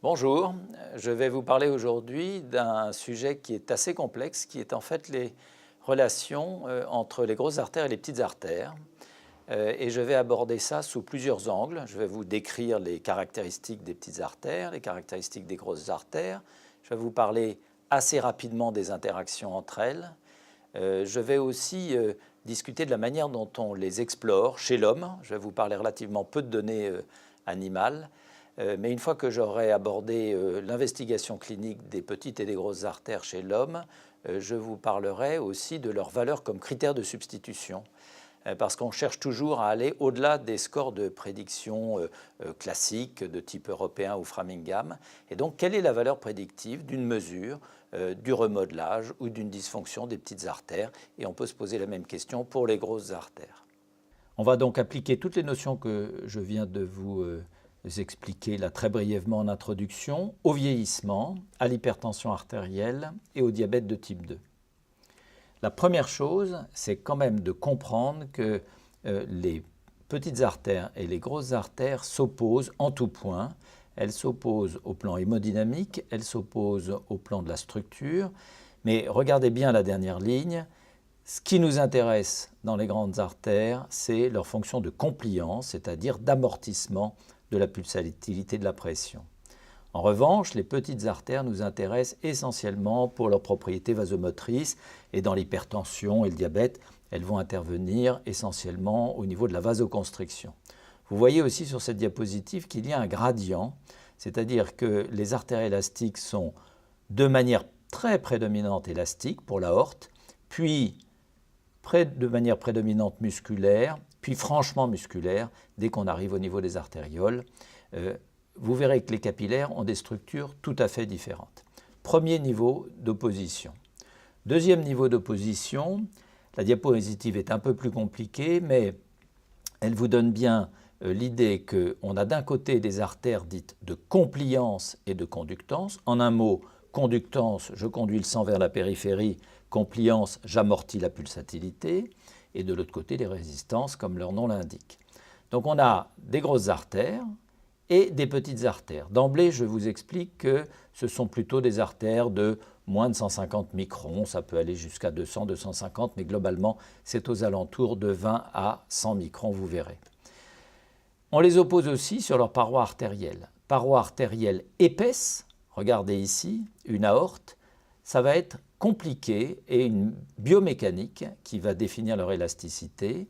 Bonjour, je vais vous parler aujourd'hui d'un sujet qui est assez complexe, qui est en fait les relations entre les grosses artères et les petites artères. Et je vais aborder ça sous plusieurs angles. Je vais vous décrire les caractéristiques des petites artères, les caractéristiques des grosses artères. Je vais vous parler assez rapidement des interactions entre elles. Je vais aussi discuter de la manière dont on les explore chez l'homme. Je vais vous parler relativement peu de données animales. Mais une fois que j'aurai abordé l'investigation clinique des petites et des grosses artères chez l'homme, je vous parlerai aussi de leur valeur comme critère de substitution. Parce qu'on cherche toujours à aller au-delà des scores de prédiction classiques de type européen ou Framingham. Et donc, quelle est la valeur prédictive d'une mesure, du remodelage ou d'une dysfonction des petites artères? Et on peut se poser la même question pour les grosses artères. On va donc appliquer toutes les notions que je viens de vous expliquer là très brièvement en introduction au vieillissement, à l'hypertension artérielle et au diabète de type 2. La première chose, c'est quand même de comprendre que les petites artères et les grosses artères s'opposent en tout point. Elles s'opposent au plan hémodynamique, elles s'opposent au plan de la structure, mais regardez bien la dernière ligne. Ce qui nous intéresse dans les grandes artères, c'est leur fonction de compliance, c'est-à-dire d'amortissement de la pulsatilité de la pression. En revanche, les petites artères nous intéressent essentiellement pour leurs propriétés vasomotrices et dans l'hypertension et le diabète, elles vont intervenir essentiellement au niveau de la vasoconstriction. Vous voyez aussi sur cette diapositive qu'il y a un gradient, c'est-à-dire que les artères élastiques sont de manière très prédominante élastiques pour l'aorte, puis de manière prédominante musculaire, puis franchement musculaire dès qu'on arrive au niveau des artérioles. Vous verrez que les capillaires ont des structures tout à fait différentes. Premier niveau d'opposition. Deuxième niveau d'opposition, la diapositive est un peu plus compliquée, mais elle vous donne bien l'idée qu'on a d'un côté des artères dites de compliance et de conductance. En un mot, conductance, je conduis le sang vers la périphérie, compliance, j'amortis la pulsatilité, et de l'autre côté, des résistances, comme leur nom l'indique. Donc on a des grosses artères et des petites artères. D'emblée, je vous explique que ce sont plutôt des artères de moins de 150 microns, ça peut aller jusqu'à 200, 250, mais globalement, c'est aux alentours de 20 à 100 microns, vous verrez. On les oppose aussi sur leur paroi artérielle. Paroi artérielle épaisse, regardez ici, une aorte, ça va être compliqué et une biomécanique qui va définir leur élasticité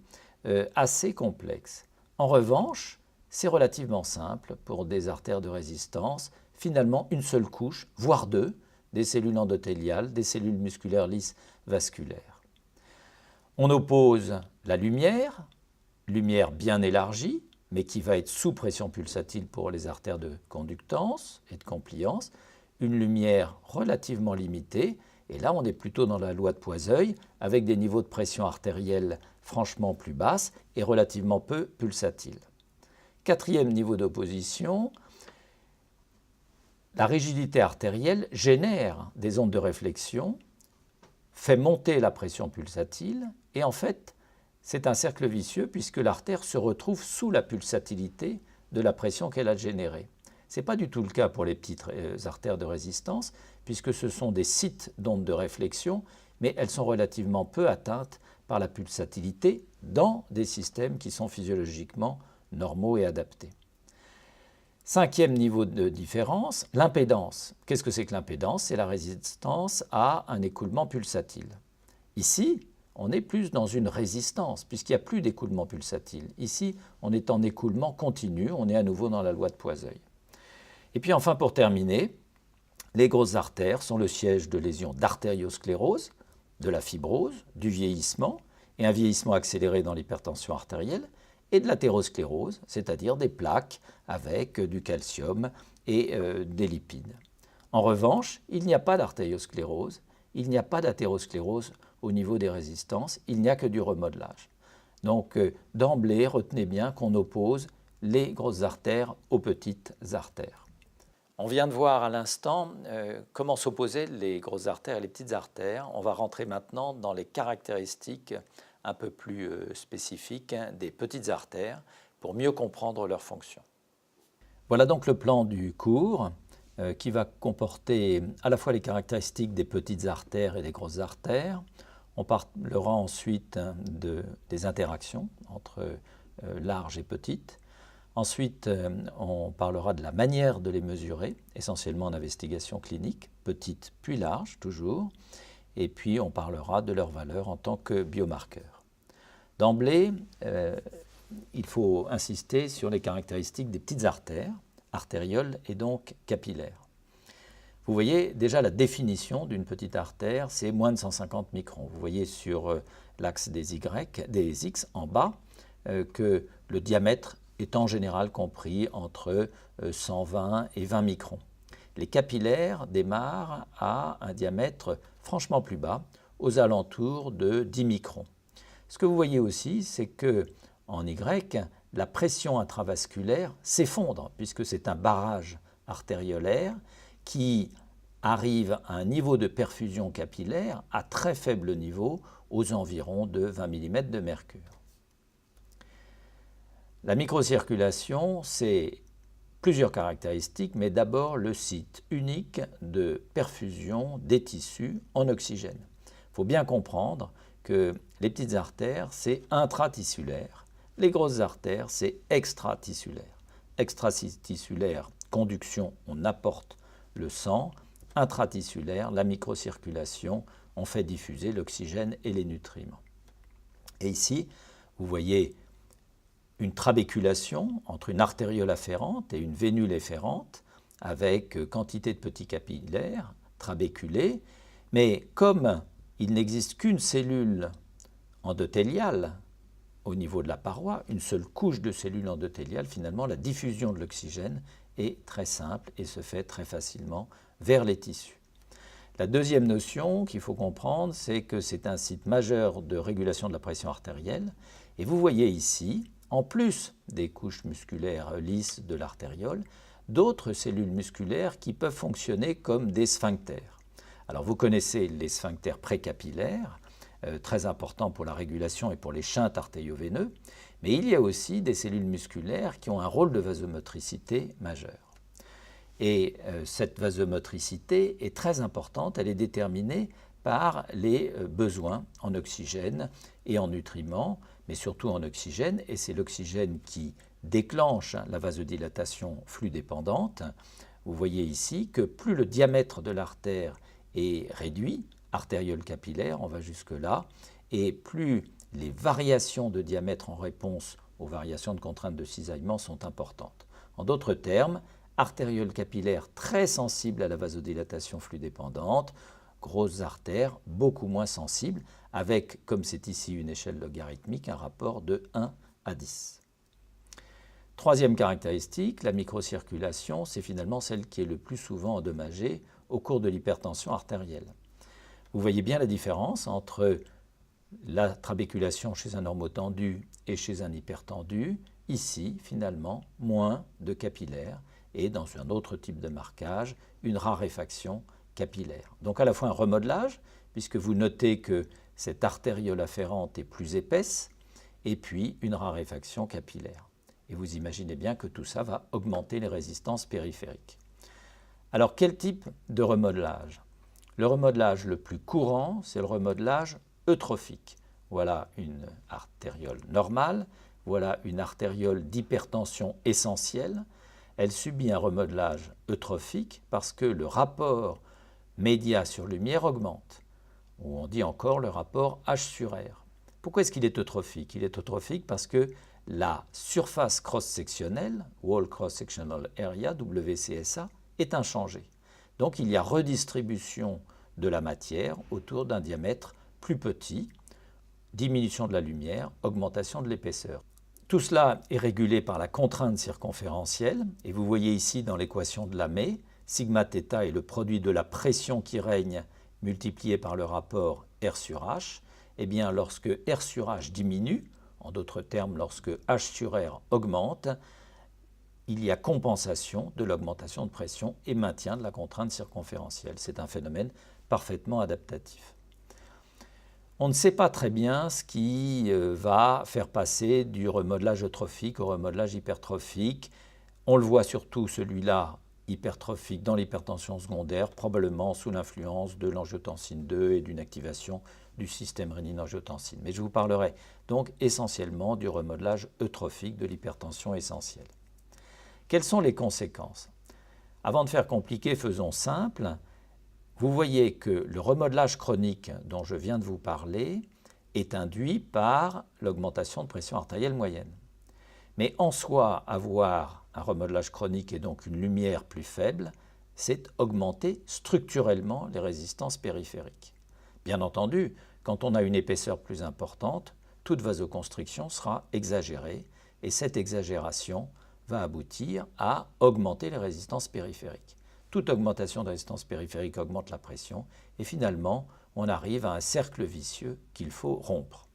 assez complexe. En revanche, c'est relativement simple pour des artères de résistance, finalement une seule couche, voire deux, des cellules endothéliales, des cellules musculaires lisses vasculaires. On oppose la lumière bien élargie, mais qui va être sous pression pulsatile pour les artères de conductance et de compliance, une lumière relativement limitée, et là on est plutôt dans la loi de Poiseuille, avec des niveaux de pression artérielle franchement plus basses et relativement peu pulsatiles. Quatrième niveau d'opposition, la rigidité artérielle génère des ondes de réflexion, fait monter la pression pulsatile, et en fait, c'est un cercle vicieux puisque l'artère se retrouve sous la pulsatilité de la pression qu'elle a générée. Ce n'est pas du tout le cas pour les petites artères de résistance, puisque ce sont des sites d'ondes de réflexion, mais elles sont relativement peu atteintes par la pulsatilité dans des systèmes qui sont physiologiquement normaux et adaptés. Cinquième niveau de différence, l'impédance. Qu'est-ce que c'est que l'impédance? C'est la résistance à un écoulement pulsatile. Ici, on est plus dans une résistance, puisqu'il n'y a plus d'écoulement pulsatile. Ici, on est en écoulement continu, on est à nouveau dans la loi de Poiseuille. Et puis enfin, pour terminer, les grosses artères sont le siège de lésions d'artériosclérose, de la fibrose, du vieillissement, et un vieillissement accéléré dans l'hypertension artérielle, et de l'athérosclérose, c'est-à-dire des plaques avec du calcium et des lipides. En revanche, il n'y a pas d'artériosclérose, il n'y a pas d'athérosclérose au niveau des résistances, il n'y a que du remodelage. Donc d'emblée, retenez bien qu'on oppose les grosses artères aux petites artères. On vient de voir à l'instant comment s'opposaient les grosses artères et les petites artères. On va rentrer maintenant dans les caractéristiques un peu plus spécifiques des petites artères pour mieux comprendre leur fonction. Voilà donc le plan du cours. qui va comporter à la fois les caractéristiques des petites artères et des grosses artères. On parlera ensuite des interactions entre larges et petites. Ensuite, on parlera de la manière de les mesurer, essentiellement en investigation clinique, petite puis large toujours. Et puis, on parlera de leur valeur en tant que biomarqueur. D'emblée, il faut insister sur les caractéristiques des petites artères, artérioles et donc capillaires. Vous voyez déjà la définition d'une petite artère, c'est moins de 150 microns. Vous voyez sur l'axe des X en bas que le diamètre est en général compris entre 120 et 20 microns. Les capillaires démarrent à un diamètre franchement plus bas, aux alentours de 10 microns. Ce que vous voyez aussi, c'est qu'en Y, la pression intravasculaire s'effondre, puisque c'est un barrage artériolaire qui arrive à un niveau de perfusion capillaire à très faible niveau, aux environs de 20 mm de mercure. La microcirculation, c'est plusieurs caractéristiques, mais d'abord le site unique de perfusion des tissus en oxygène. Il faut bien comprendre que les petites artères, c'est intratissulaire. Les grosses artères, c'est extratissulaire. Extratissulaire, conduction, on apporte le sang. Intratissulaire, la microcirculation, on fait diffuser l'oxygène et les nutriments. Et ici, vous voyez une trabéculation entre une artériole afférente et une vénule efférente avec quantité de petits capillaires trabéculés. Mais comme il n'existe qu'une cellule endothéliale au niveau de la paroi, une seule couche de cellules endothéliales, finalement la diffusion de l'oxygène est très simple et se fait très facilement vers les tissus. La deuxième notion qu'il faut comprendre, c'est que c'est un site majeur de régulation de la pression artérielle. Et vous voyez ici, en plus des couches musculaires lisses de l'artériole, d'autres cellules musculaires qui peuvent fonctionner comme des sphincters. Alors vous connaissez les sphincters précapillaires, très importants pour la régulation et pour les shunts artério-veineux, mais il y a aussi des cellules musculaires qui ont un rôle de vasomotricité majeur. Et cette vasomotricité est très importante, elle est déterminée par les besoins en oxygène et en nutriments, mais surtout en oxygène, et c'est l'oxygène qui déclenche la vasodilatation flux dépendante. Vous voyez ici que plus le diamètre de l'artère est réduit, artériole capillaire, on va jusque-là, et plus les variations de diamètre en réponse aux variations de contrainte de cisaillement sont importantes. En d'autres termes, artériole capillaire très sensible à la vasodilatation flux dépendante, grosses artères beaucoup moins sensibles, avec, comme c'est ici une échelle logarithmique, un rapport de 1 à 10. Troisième caractéristique, la microcirculation, c'est finalement celle qui est le plus souvent endommagée au cours de l'hypertension artérielle. Vous voyez bien la différence entre la trabéculation chez un normotendu et chez un hypertendu. Ici, finalement, moins de capillaires et dans un autre type de marquage, une raréfaction capillaire. Donc à la fois un remodelage, puisque vous notez que cette artériole afférente est plus épaisse, et puis une raréfaction capillaire. Et vous imaginez bien que tout ça va augmenter les résistances périphériques. Alors quel type de remodelage? Le remodelage le plus courant, c'est le remodelage eutrophique. Voilà une artériole normale, voilà une artériole d'hypertension essentielle. Elle subit un remodelage eutrophique parce que le rapport média sur lumière augmente, ou on dit encore le rapport H sur R. Pourquoi est-ce qu'il est eutrophique? Il est eutrophique parce que la surface cross-sectionnelle, Wall Cross-Sectional Area, WCSA, est inchangée. Donc il y a redistribution de la matière autour d'un diamètre plus petit, diminution de la lumière, augmentation de l'épaisseur. Tout cela est régulé par la contrainte circonférentielle, et vous voyez ici dans l'équation de Lamé, sigma θ est le produit de la pression qui règne multiplié par le rapport R sur H. Eh bien, lorsque R sur H diminue, en d'autres termes, lorsque H sur R augmente, il y a compensation de l'augmentation de pression et maintien de la contrainte circonférentielle. C'est un phénomène parfaitement adaptatif. On ne sait pas très bien ce qui va faire passer du remodelage eutrophique au remodelage hypertrophique. On le voit surtout celui-là hypertrophique dans l'hypertension secondaire, probablement sous l'influence de l'angiotensine 2 et d'une activation du système rénine-angiotensine. Mais je vous parlerai donc essentiellement du remodelage eutrophique de l'hypertension essentielle. Quelles sont les conséquences? Avant de faire compliqué, faisons simple. Vous voyez que le remodelage chronique dont je viens de vous parler est induit par l'augmentation de pression artérielle moyenne. Mais en soi, avoir un remodelage chronique et donc une lumière plus faible, c'est augmenter structurellement les résistances périphériques. Bien entendu, quand on a une épaisseur plus importante, toute vasoconstriction sera exagérée et cette exagération va aboutir à augmenter les résistances périphériques. Toute augmentation de résistance périphérique augmente la pression et finalement, on arrive à un cercle vicieux qu'il faut rompre.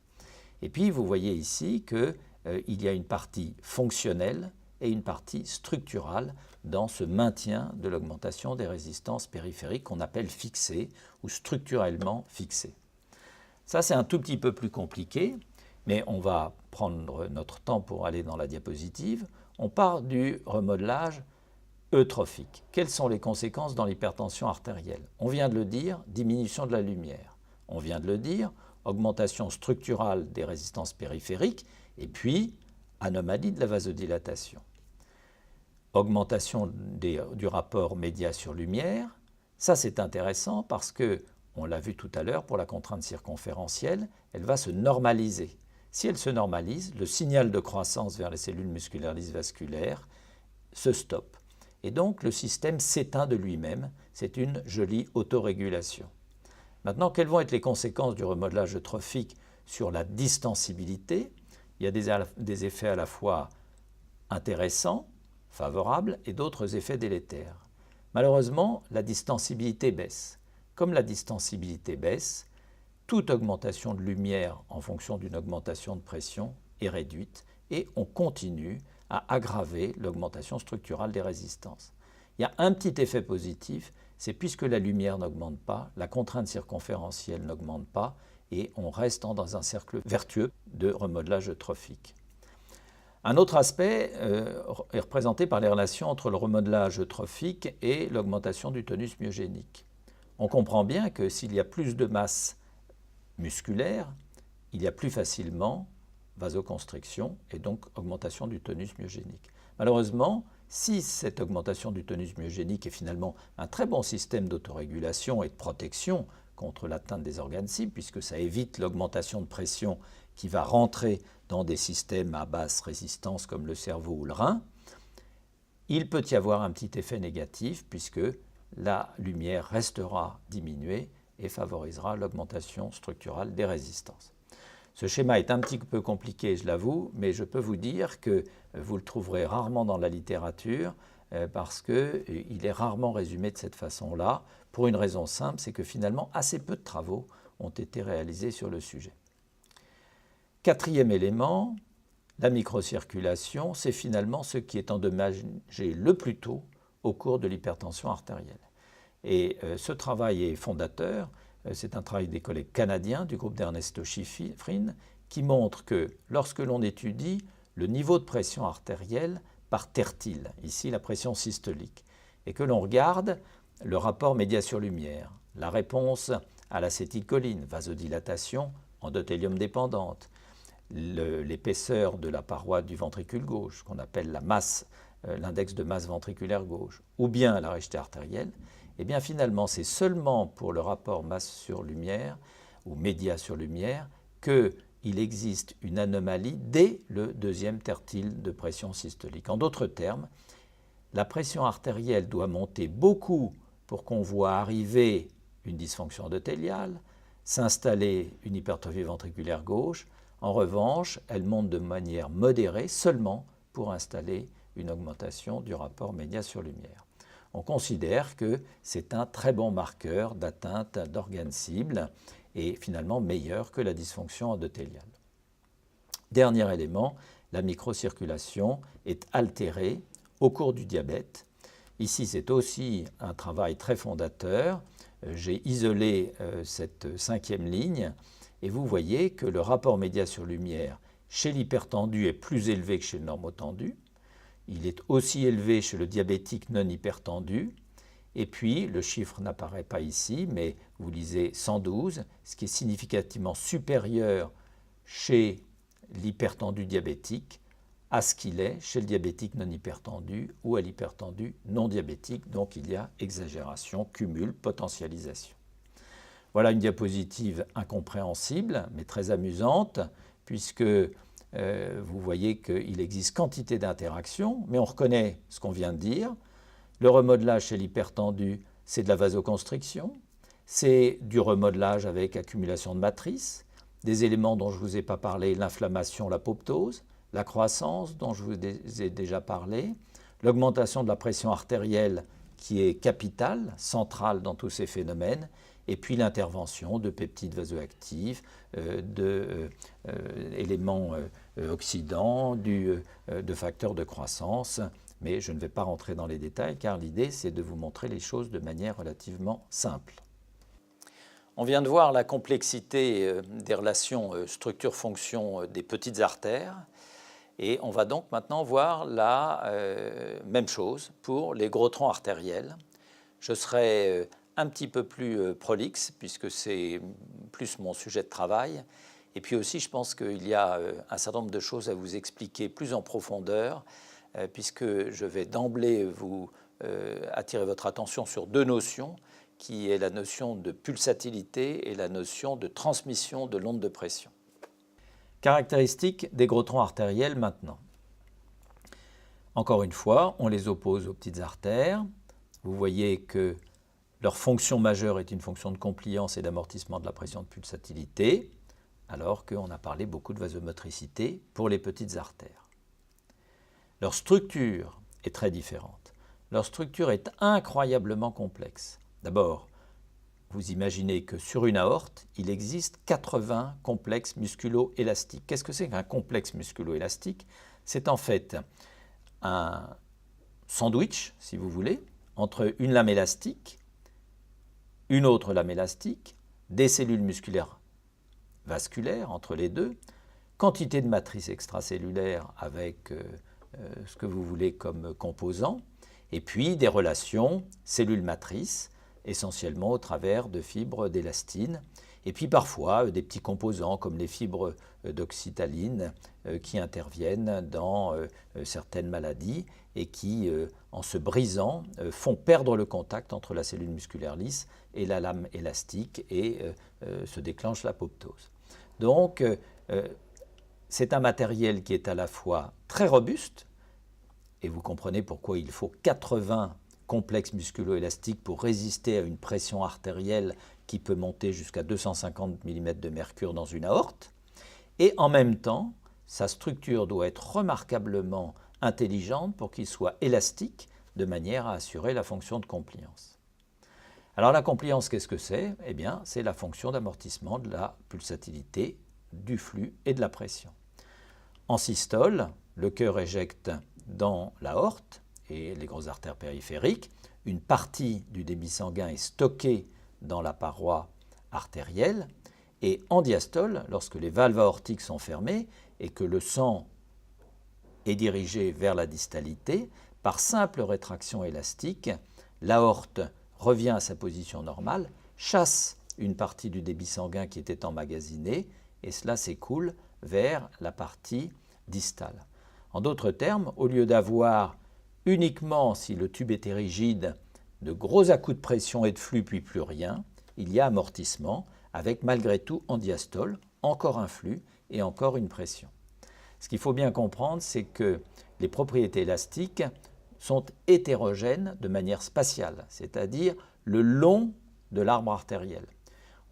Et puis, vous voyez ici qu'il y a une partie fonctionnelle et une partie structurale dans ce maintien de l'augmentation des résistances périphériques qu'on appelle fixées ou structurellement fixées. Ça, c'est un tout petit peu plus compliqué, mais on va prendre notre temps pour aller dans la diapositive. On part du remodelage eutrophique. Quelles sont les conséquences dans l'hypertension artérielle? On vient de le dire, diminution de la lumière. On vient de le dire, augmentation structurale des résistances périphériques et puis anomalie de la vasodilatation. Augmentation du rapport média sur lumière. Ça, c'est intéressant parce que, on l'a vu tout à l'heure, pour la contrainte circonférentielle, elle va se normaliser. Si elle se normalise, le signal de croissance vers les cellules musculaires lisses vasculaires se stoppe. Et donc, le système s'éteint de lui-même. C'est une jolie autorégulation. Maintenant, quelles vont être les conséquences du remodelage eutrophique sur la distensibilité? Il y a des effets à la fois intéressants, favorables, et d'autres effets délétères. Malheureusement, la distensibilité baisse. Comme la distensibilité baisse, toute augmentation de lumière en fonction d'une augmentation de pression est réduite et on continue à aggraver l'augmentation structurale des résistances. Il y a un petit effet positif, c'est puisque la lumière n'augmente pas, la contrainte circonférentielle n'augmente pas et on reste dans un cercle vertueux de remodelage eutrophique. Un autre aspect est représenté par les relations entre le remodelage eutrophique et l'augmentation du tonus myogénique. On comprend bien que s'il y a plus de masse musculaire, il y a plus facilement vasoconstriction et donc augmentation du tonus myogénique. Malheureusement, si cette augmentation du tonus myogénique est finalement un très bon système d'autorégulation et de protection contre l'atteinte des organes cibles, puisque ça évite l'augmentation de pression qui va rentrer dans des systèmes à basse résistance comme le cerveau ou le rein, il peut y avoir un petit effet négatif puisque la lumière restera diminuée et favorisera l'augmentation structurale des résistances. Ce schéma est un petit peu compliqué, je l'avoue, mais je peux vous dire que vous le trouverez rarement dans la littérature parce qu'il est rarement résumé de cette façon-là, pour une raison simple, c'est que finalement assez peu de travaux ont été réalisés sur le sujet. Quatrième élément, la microcirculation, c'est finalement ce qui est endommagé le plus tôt au cours de l'hypertension artérielle. Et ce travail est fondateur, c'est un travail des collègues canadiens du groupe d'Ernesto Schifrin qui montre que lorsque l'on étudie le niveau de pression artérielle par tertile, ici la pression systolique, et que l'on regarde le rapport média-sur-lumière, la réponse à l'acétylcholine, vasodilatation endothélium dépendante, l'épaisseur de la paroi du ventricule gauche, qu'on appelle la masse, l'index de masse ventriculaire gauche, ou bien la Richter artérielle, et bien finalement c'est seulement pour le rapport masse sur lumière ou média sur lumière qu'il existe une anomalie dès le deuxième tertile de pression systolique. En d'autres termes, la pression artérielle doit monter beaucoup pour qu'on voit arriver une dysfonction endothéliale, s'installer une hypertrophie ventriculaire gauche. En revanche, elle monte de manière modérée seulement pour installer une augmentation du rapport média sur lumière. On considère que c'est un très bon marqueur d'atteinte d'organes cibles et finalement meilleur que la dysfonction endothéliale. Dernier élément, la microcirculation est altérée au cours du diabète. Ici, c'est aussi un travail très fondateur. J'ai isolé cette cinquième ligne et vous voyez que le rapport média sur lumière chez l'hypertendu est plus élevé que chez le normotendu, il est aussi élevé chez le diabétique non hypertendu. Et puis, le chiffre n'apparaît pas ici, mais vous lisez 112, ce qui est significativement supérieur chez l'hypertendu diabétique à ce qu'il est chez le diabétique non hypertendu ou à l'hypertendu non diabétique. Donc il y a exagération, cumul, potentialisation. Voilà une diapositive incompréhensible, mais très amusante, puisque vous voyez qu'il existe quantité d'interactions, mais on reconnaît ce qu'on vient de dire. Le remodelage chez l'hypertendu, c'est de la vasoconstriction, c'est du remodelage avec accumulation de matrices, des éléments dont je ne vous ai pas parlé, l'inflammation, l'apoptose, la croissance dont je vous ai déjà parlé, l'augmentation de la pression artérielle qui est capitale, centrale dans tous ces phénomènes, et puis l'intervention de peptides vasoactifs, d'éléments oxydants, de facteurs de croissance. Mais je ne vais pas rentrer dans les détails car l'idée c'est de vous montrer les choses de manière relativement simple. On vient de voir la complexité des relations structure-fonction des petites artères et on va donc maintenant voir la même chose pour les gros troncs artériels. Je serai un petit peu plus prolixe puisque c'est plus mon sujet de travail et puis aussi je pense qu'il y a un certain nombre de choses à vous expliquer plus en profondeur puisque je vais d'emblée vous attirer votre attention sur deux notions, qui est la notion de pulsatilité et la notion de transmission de l'onde de pression. Caractéristiques des gros troncs artériels maintenant. Encore une fois, on les oppose aux petites artères. Vous voyez que leur fonction majeure est une fonction de compliance et d'amortissement de la pression de pulsatilité, alors qu'on a parlé beaucoup de vasomotricité pour les petites artères. Leur structure est très différente. Leur structure est incroyablement complexe. D'abord, vous imaginez que sur une aorte, il existe 80 complexes musculo-élastiques. Qu'est-ce que c'est qu'un complexe musculo-élastique? C'est en fait un sandwich, si vous voulez, entre une lame élastique, une autre lame élastique, des cellules musculaires vasculaires entre les deux, quantité de matrices extracellulaires avec ce que vous voulez comme composants, et puis des relations cellules-matrices, essentiellement au travers de fibres d'élastine, et puis parfois des petits composants comme les fibres d'oxytaline qui interviennent dans certaines maladies et qui, en se brisant, font perdre le contact entre la cellule musculaire lisse et la lame élastique et se déclenche l'apoptose. Donc, c'est un matériel qui est à la fois très robuste, et vous comprenez pourquoi il faut 80 complexes musculo-élastiques pour résister à une pression artérielle qui peut monter jusqu'à 250 mm de mercure dans une aorte, et en même temps, sa structure doit être remarquablement intelligente pour qu'il soit élastique de manière à assurer la fonction de compliance. Alors la compliance, qu'est-ce que c'est? Eh bien, c'est la fonction d'amortissement de la pulsatilité, du flux et de la pression. En systole, le cœur éjecte dans l'aorte et les grosses artères périphériques. Une partie du débit sanguin est stockée dans la paroi artérielle. Et en diastole, lorsque les valves aortiques sont fermées et que le sang est dirigé vers la distalité, par simple rétraction élastique, l'aorte revient à sa position normale, chasse une partie du débit sanguin qui était emmagasiné et cela s'écoule vers la partie distale. En d'autres termes, au lieu d'avoir uniquement, si le tube était rigide, de gros à-coups de pression et de flux puis plus rien, il y a amortissement avec malgré tout en diastole encore un flux et encore une pression. Ce qu'il faut bien comprendre, c'est que les propriétés élastiques sont hétérogènes de manière spatiale, c'est-à-dire le long de l'arbre artériel.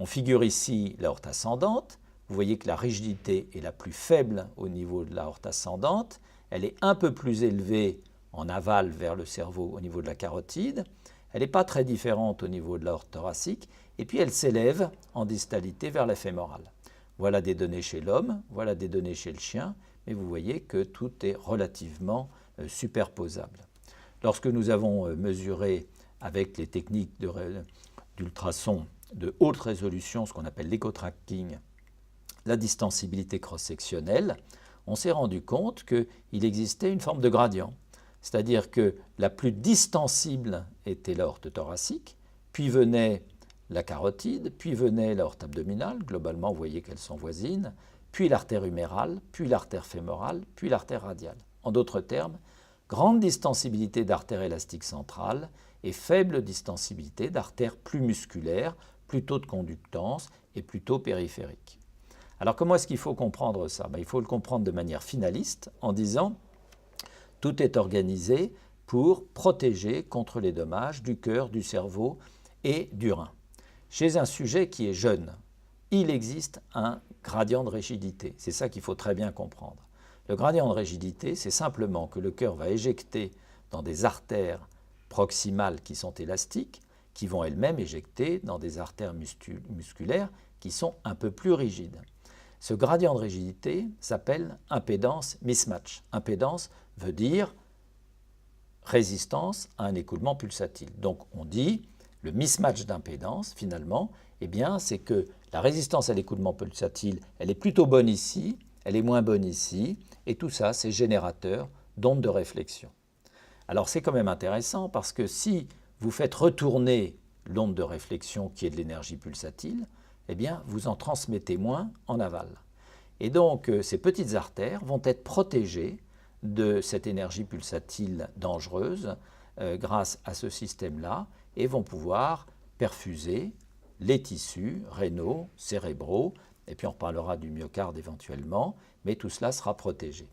On figure ici l'aorte ascendante. Vous voyez que la rigidité est la plus faible au niveau de l'aorte ascendante. Elle est un peu plus élevée en aval vers le cerveau au niveau de la carotide. Elle n'est pas très différente au niveau de l'aorte thoracique. Et puis elle s'élève en distalité vers la fémorale. Voilà des données chez l'homme, voilà des données chez le chien. Mais vous voyez que tout est relativement superposable. Lorsque nous avons mesuré avec les techniques d'ultrasons de haute résolution, ce qu'on appelle l'écho-tracking, la distensibilité cross-sectionnelle, on s'est rendu compte qu'il existait une forme de gradient. c'est-à-dire que la plus distensible était l'aorte thoracique, puis venait la carotide, puis venait l'aorte abdominale, globalement vous voyez qu'elles sont voisines, puis l'artère humérale, puis l'artère fémorale, puis l'artère radiale. En d'autres termes, grande distensibilité d'artère élastique centrale et faible distensibilité d'artères plus musculaires, plutôt de conductance et plutôt périphériques. Alors comment est-ce qu'il faut comprendre ça? Il faut le comprendre de manière finaliste en disant tout est organisé pour protéger contre les dommages du cœur, du cerveau et du rein. Chez un sujet qui est jeune, il existe un gradient de rigidité. C'est ça qu'il faut très bien comprendre. Le gradient de rigidité, c'est simplement que le cœur va éjecter dans des artères proximales qui sont élastiques, qui vont elles-mêmes éjecter dans des artères musculaires qui sont un peu plus rigides. Ce gradient de rigidité s'appelle impédance mismatch. Impédance veut dire résistance à un écoulement pulsatile. Donc on dit le mismatch d'impédance, finalement, c'est que la résistance à l'écoulement pulsatile, elle est plutôt bonne ici, elle est moins bonne ici, et tout ça, c'est générateur d'ondes de réflexion. Alors c'est quand même intéressant parce que si vous faites retourner l'onde de réflexion qui est de l'énergie pulsatile, vous en transmettez moins en aval. Et donc ces petites artères vont être protégées de cette énergie pulsatile dangereuse grâce à ce système-là et vont pouvoir perfuser les tissus rénaux, cérébraux, et puis on reparlera du myocarde éventuellement, mais tout cela sera protégé.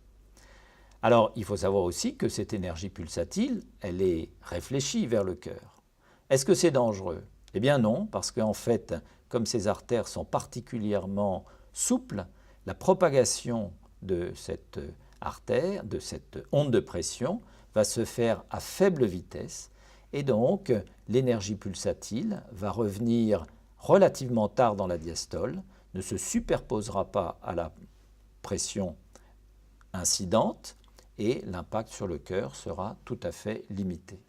Alors, il faut savoir aussi que cette énergie pulsatile, elle est réfléchie vers le cœur. Est-ce que c'est dangereux? Eh bien non, parce qu'en fait, comme ces artères sont particulièrement souples, la propagation de cette artère, de cette onde de pression, va se faire à faible vitesse, et donc l'énergie pulsatile va revenir relativement tard dans la diastole, ne se superposera pas à la pression incidente et l'impact sur le cœur sera tout à fait limité.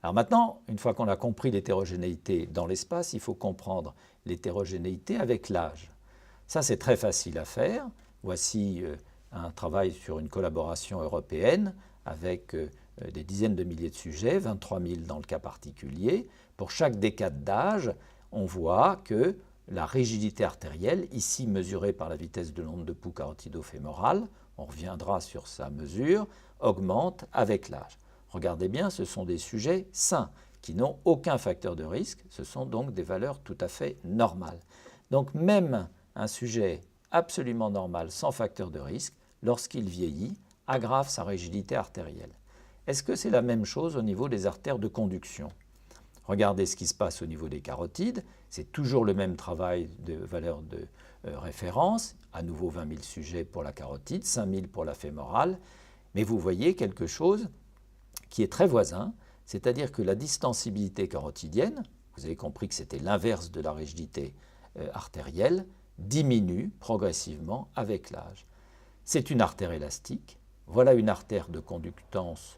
Alors maintenant, une fois qu'on a compris l'hétérogénéité dans l'espace, il faut comprendre l'hétérogénéité avec l'âge. Ça, c'est très facile à faire. Voici un travail sur une collaboration européenne avec des dizaines de milliers de sujets, 23 000 dans le cas particulier. Pour chaque décade d'âge, on voit que la rigidité artérielle, ici mesurée par la vitesse de l'onde de pouls carotido-fémorale, on reviendra sur sa mesure, augmente avec l'âge. Regardez bien, ce sont des sujets sains qui n'ont aucun facteur de risque, ce sont donc des valeurs tout à fait normales. Donc même un sujet absolument normal, sans facteur de risque, lorsqu'il vieillit, aggrave sa rigidité artérielle. Est-ce que c'est la même chose au niveau des artères de conduction? Regardez ce qui se passe au niveau des carotides, c'est toujours le même travail de valeur de référence, à nouveau 20 000 sujets pour la carotide, 5 000 pour la fémorale, mais vous voyez quelque chose qui est très voisin, c'est-à-dire que la distensibilité carotidienne, vous avez compris que c'était l'inverse de la rigidité artérielle, diminue progressivement avec l'âge. C'est une artère élastique, voilà une artère de conductance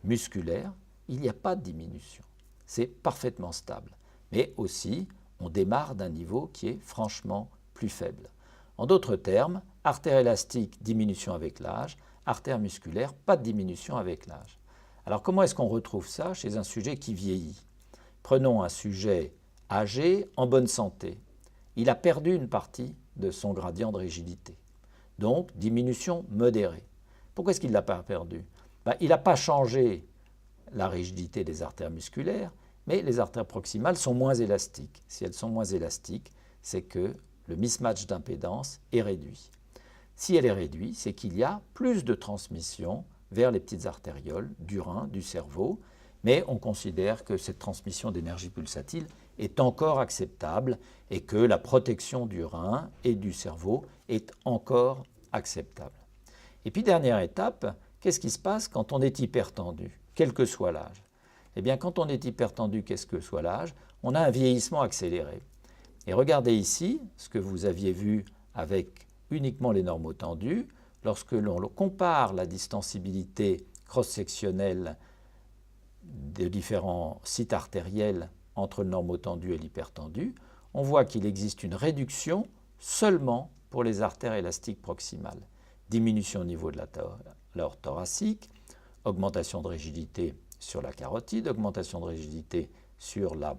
musculaire, il n'y a pas de diminution. C'est parfaitement stable. Mais aussi, on démarre d'un niveau qui est franchement plus faible. En d'autres termes, artère élastique, diminution avec l'âge, artère musculaire, pas de diminution avec l'âge. Alors comment est-ce qu'on retrouve ça chez un sujet qui vieillit? Prenons un sujet âgé, en bonne santé. Il a perdu une partie de son gradient de rigidité. Donc, diminution modérée. Pourquoi est-ce qu'il ne l'a pas perdu? Il n'a pas changé la rigidité des artères musculaires, mais les artères proximales sont moins élastiques. Si elles sont moins élastiques, c'est que le mismatch d'impédance est réduit. Si elle est réduite, c'est qu'il y a plus de transmission vers les petites artérioles du rein, du cerveau, mais on considère que cette transmission d'énergie pulsatile est encore acceptable et que la protection du rein et du cerveau est encore acceptable. Et puis dernière étape, qu'est-ce qui se passe quand on est hypertendu, quel que soit l'âge? Eh bien, quand on est hypertendu, quel que soit l'âge, on a un vieillissement accéléré. Et regardez ici ce que vous aviez vu avec uniquement les normotendus. Lorsque l'on compare la distensibilité cross-sectionnelle de différents sites artériels entre le normotendu et l'hypertendu, on voit qu'il existe une réduction seulement pour les artères élastiques proximales. Diminution au niveau de l'aorte thoracique, augmentation de rigidité sur la carotide, augmentation de rigidité sur la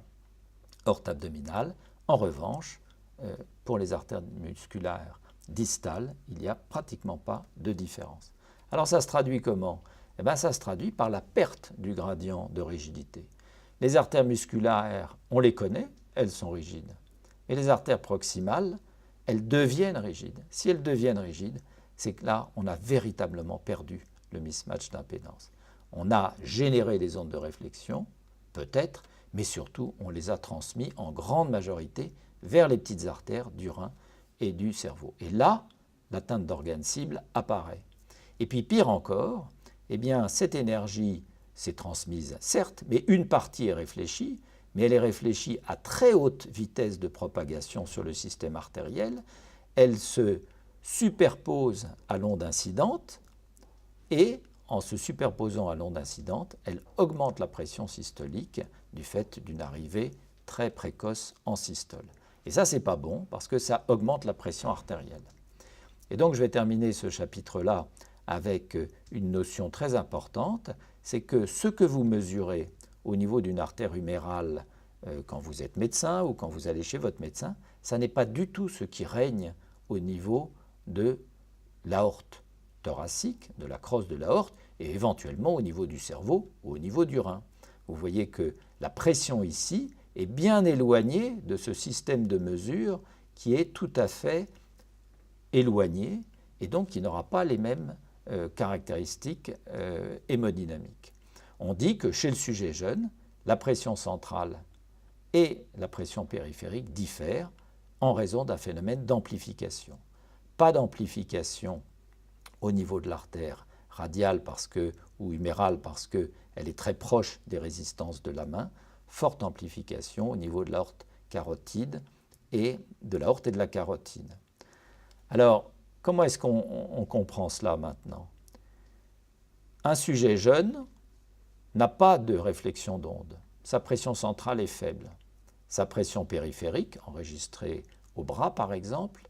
aorte abdominale. En revanche, pour les artères musculaires distales, il n'y a pratiquement pas de différence. Alors ça se traduit comment? Eh bien, ça se traduit par la perte du gradient de rigidité. Les artères musculaires, on les connaît, elles sont rigides. Et les artères proximales, elles deviennent rigides. Si elles deviennent rigides, c'est que là, on a véritablement perdu le mismatch d'impédance. On a généré des ondes de réflexion, peut-être, mais surtout, on les a transmis en grande majorité vers les petites artères du rein et du cerveau. Et là, l'atteinte d'organes cibles apparaît. Et puis, pire encore, eh bien, cette énergie s'est transmise, certes, mais une partie est réfléchie, mais elle est réfléchie à très haute vitesse de propagation sur le système artériel. Elle se superpose à l'onde incidente et, en se superposant à l'onde incidente, elle augmente la pression systolique du fait d'une arrivée très précoce en systole. Et ça, c'est pas bon parce que ça augmente la pression artérielle. Et donc, je vais terminer ce chapitre-là avec une notion très importante, c'est que ce que vous mesurez au niveau d'une artère humérale quand vous êtes médecin ou quand vous allez chez votre médecin, ça n'est pas du tout ce qui règne au niveau de l'aorte thoracique, de la crosse de l'aorte, et éventuellement au niveau du cerveau ou au niveau du rein. Vous voyez que la pression ici est bien éloignée de ce système de mesure qui est tout à fait éloigné et donc qui n'aura pas les mêmes caractéristiques hémodynamiques. On dit que chez le sujet jeune, la pression centrale et la pression périphérique diffèrent en raison d'un phénomène d'amplification. Pas d'amplification au niveau de l'artère radiale ou humérale parce qu'elle est très proche des résistances de la main, forte amplification au niveau de l'aorte carotide et de l'aorte et de la carotide. Alors, comment est-ce qu'on comprend cela maintenant? Un sujet jeune n'a pas de réflexion d'onde. Sa pression centrale est faible. Sa pression périphérique, enregistrée au bras par exemple,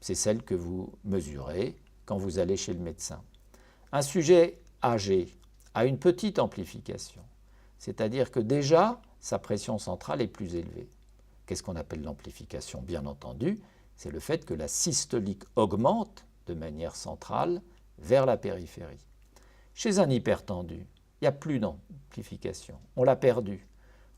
c'est celle que vous mesurez quand vous allez chez le médecin. Un sujet âgé a une petite amplification, c'est-à-dire que déjà, sa pression centrale est plus élevée. Qu'est-ce qu'on appelle l'amplification? Bien entendu, c'est le fait que la systolique augmente de manière centrale vers la périphérie. Chez un hypertendu, il n'y a plus d'amplification. On l'a perdu.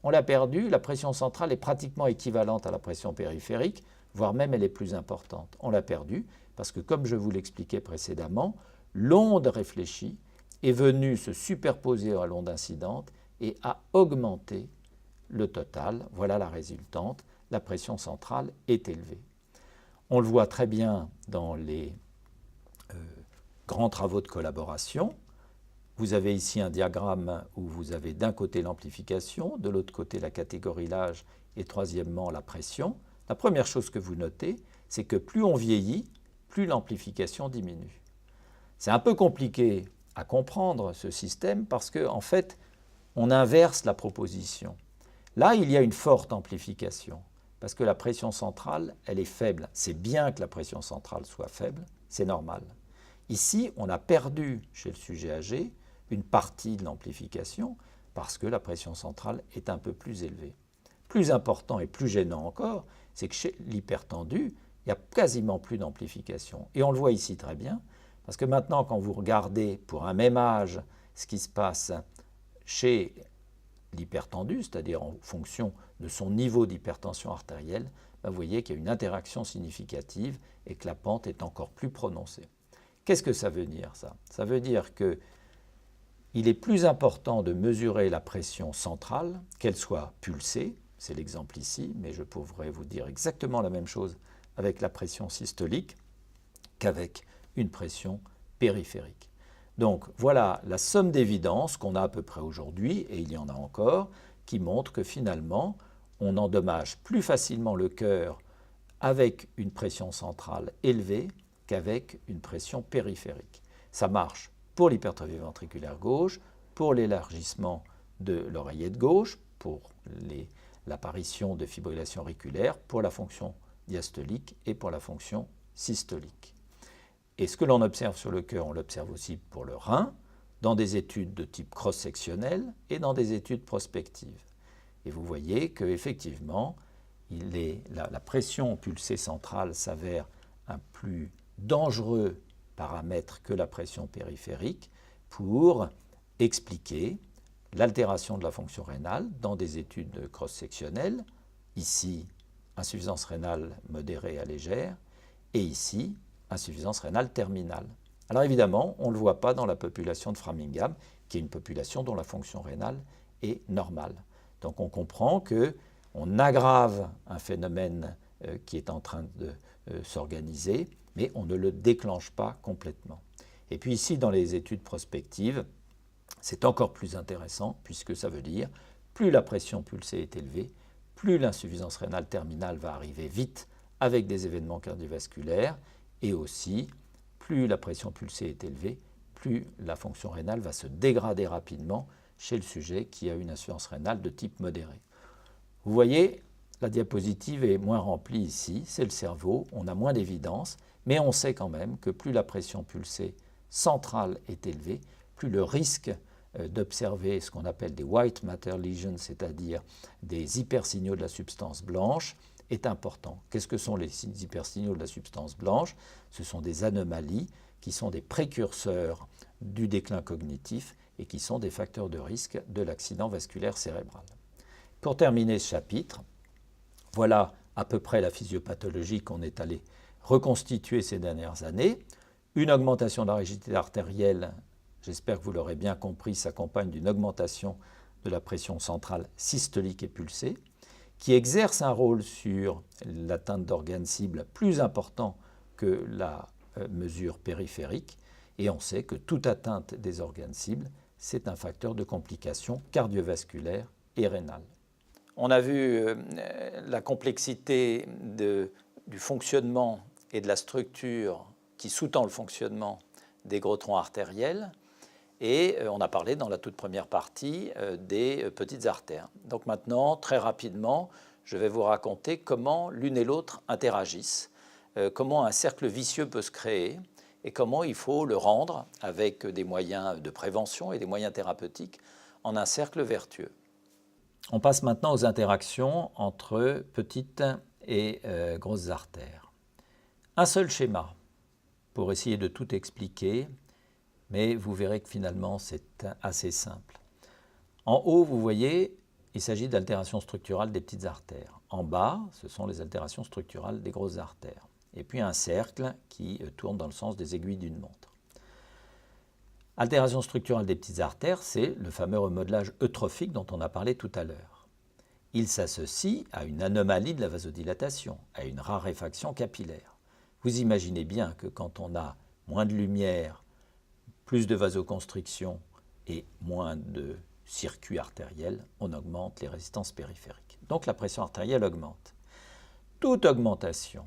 On l'a perdu, la pression centrale est pratiquement équivalente à la pression périphérique, voire même elle est plus importante. On l'a perdu parce que, comme je vous l'expliquais précédemment, l'onde réfléchie est venue se superposer à l'onde incidente et a augmenté le total. Voilà la résultante. La pression centrale est élevée. On le voit très bien dans les grands travaux de collaboration. Vous avez ici un diagramme où vous avez d'un côté l'amplification, de l'autre côté la catégorie l'âge et troisièmement la pression. La première chose que vous notez, c'est que plus on vieillit, plus l'amplification diminue. C'est un peu compliqué à comprendre ce système parce qu'en fait, on inverse la proposition. Là, il y a une forte amplification parce que la pression centrale, elle est faible. C'est bien que la pression centrale soit faible, c'est normal. Ici, on a perdu chez le sujet âgé une partie de l'amplification parce que la pression centrale est un peu plus élevée. Plus important et plus gênant encore, c'est que chez l'hypertendu, il n'y a quasiment plus d'amplification. Et on le voit ici très bien, parce que maintenant, quand vous regardez pour un même âge ce qui se passe chez l'hypertendu, c'est-à-dire en fonction de son niveau d'hypertension artérielle, vous voyez qu'il y a une interaction significative et que la pente est encore plus prononcée. Qu'est-ce que ça veut dire, ça? Ça veut dire qu'il est plus important de mesurer la pression centrale, qu'elle soit pulsée, c'est l'exemple ici, mais je pourrais vous dire exactement la même chose avec la pression systolique qu'avec une pression périphérique. Donc voilà la somme d'évidences qu'on a à peu près aujourd'hui, et il y en a encore, qui montrent que finalement, on endommage plus facilement le cœur avec une pression centrale élevée qu'avec une pression périphérique. Ça marche pour l'hypertrophie ventriculaire gauche, pour l'élargissement de l'oreillette gauche, pour l'apparition de fibrillation auriculaire, pour la fonction diastolique et pour la fonction systolique. Et ce que l'on observe sur le cœur, on l'observe aussi pour le rein, dans des études de type cross-sectionnel et dans des études prospectives. Et vous voyez qu'effectivement, la pression pulsée centrale s'avère un plus dangereux paramètre que la pression périphérique pour expliquer l'altération de la fonction rénale dans des études cross-sectionnelles, ici insuffisance rénale modérée à légère, et ici insuffisance rénale terminale. Alors évidemment, on ne le voit pas dans la population de Framingham, qui est une population dont la fonction rénale est normale. Donc on comprend qu'on aggrave un phénomène qui est en train de s'organiser, mais on ne le déclenche pas complètement. Et puis ici, dans les études prospectives, c'est encore plus intéressant, puisque ça veut dire plus la pression pulsée est élevée, plus l'insuffisance rénale terminale va arriver vite avec des événements cardiovasculaires, et aussi plus la pression pulsée est élevée, plus la fonction rénale va se dégrader rapidement chez le sujet qui a une insuffisance rénale de type modéré. Vous voyez, la diapositive est moins remplie ici, c'est le cerveau, on a moins d'évidence, mais on sait quand même que plus la pression pulsée centrale est élevée, plus le risque d'observer ce qu'on appelle des white matter lesions, c'est-à-dire des hypersignaux de la substance blanche, est important. Qu'est-ce que sont les hypersignaux de la substance blanche? Ce sont des anomalies qui sont des précurseurs du déclin cognitif et qui sont des facteurs de risque de l'accident vasculaire cérébral. Pour terminer ce chapitre, voilà à peu près la physiopathologie qu'on est allé reconstituer ces dernières années. Une augmentation de la rigidité artérielle, j'espère que vous l'aurez bien compris, s'accompagne d'une augmentation de la pression centrale systolique et pulsée, qui exerce un rôle sur l'atteinte d'organes cibles plus important que la mesure périphérique. Et on sait que toute atteinte des organes cibles, c'est un facteur de complications cardiovasculaires et rénales. On a vu la complexité du fonctionnement et de la structure qui sous-tend le fonctionnement des gros troncs artériels. Et on a parlé dans la toute première partie des petites artères. Donc maintenant, très rapidement, je vais vous raconter comment l'une et l'autre interagissent, comment un cercle vicieux peut se créer et comment il faut le rendre, avec des moyens de prévention et des moyens thérapeutiques, en un cercle vertueux. On passe maintenant aux interactions entre petites et grosses artères. Un seul schéma pour essayer de tout expliquer, mais vous verrez que finalement c'est assez simple. En haut, vous voyez, il s'agit d'altérations structurales des petites artères. En bas, ce sont les altérations structurales des grosses artères. Et puis un cercle qui tourne dans le sens des aiguilles d'une montre. Altération structurale des petites artères, c'est le fameux remodelage eutrophique dont on a parlé tout à l'heure. Il s'associe à une anomalie de la vasodilatation, à une raréfaction capillaire. Vous imaginez bien que quand on a moins de lumière, plus de vasoconstriction et moins de circuits artériels, on augmente les résistances périphériques. Donc la pression artérielle augmente. Toute augmentation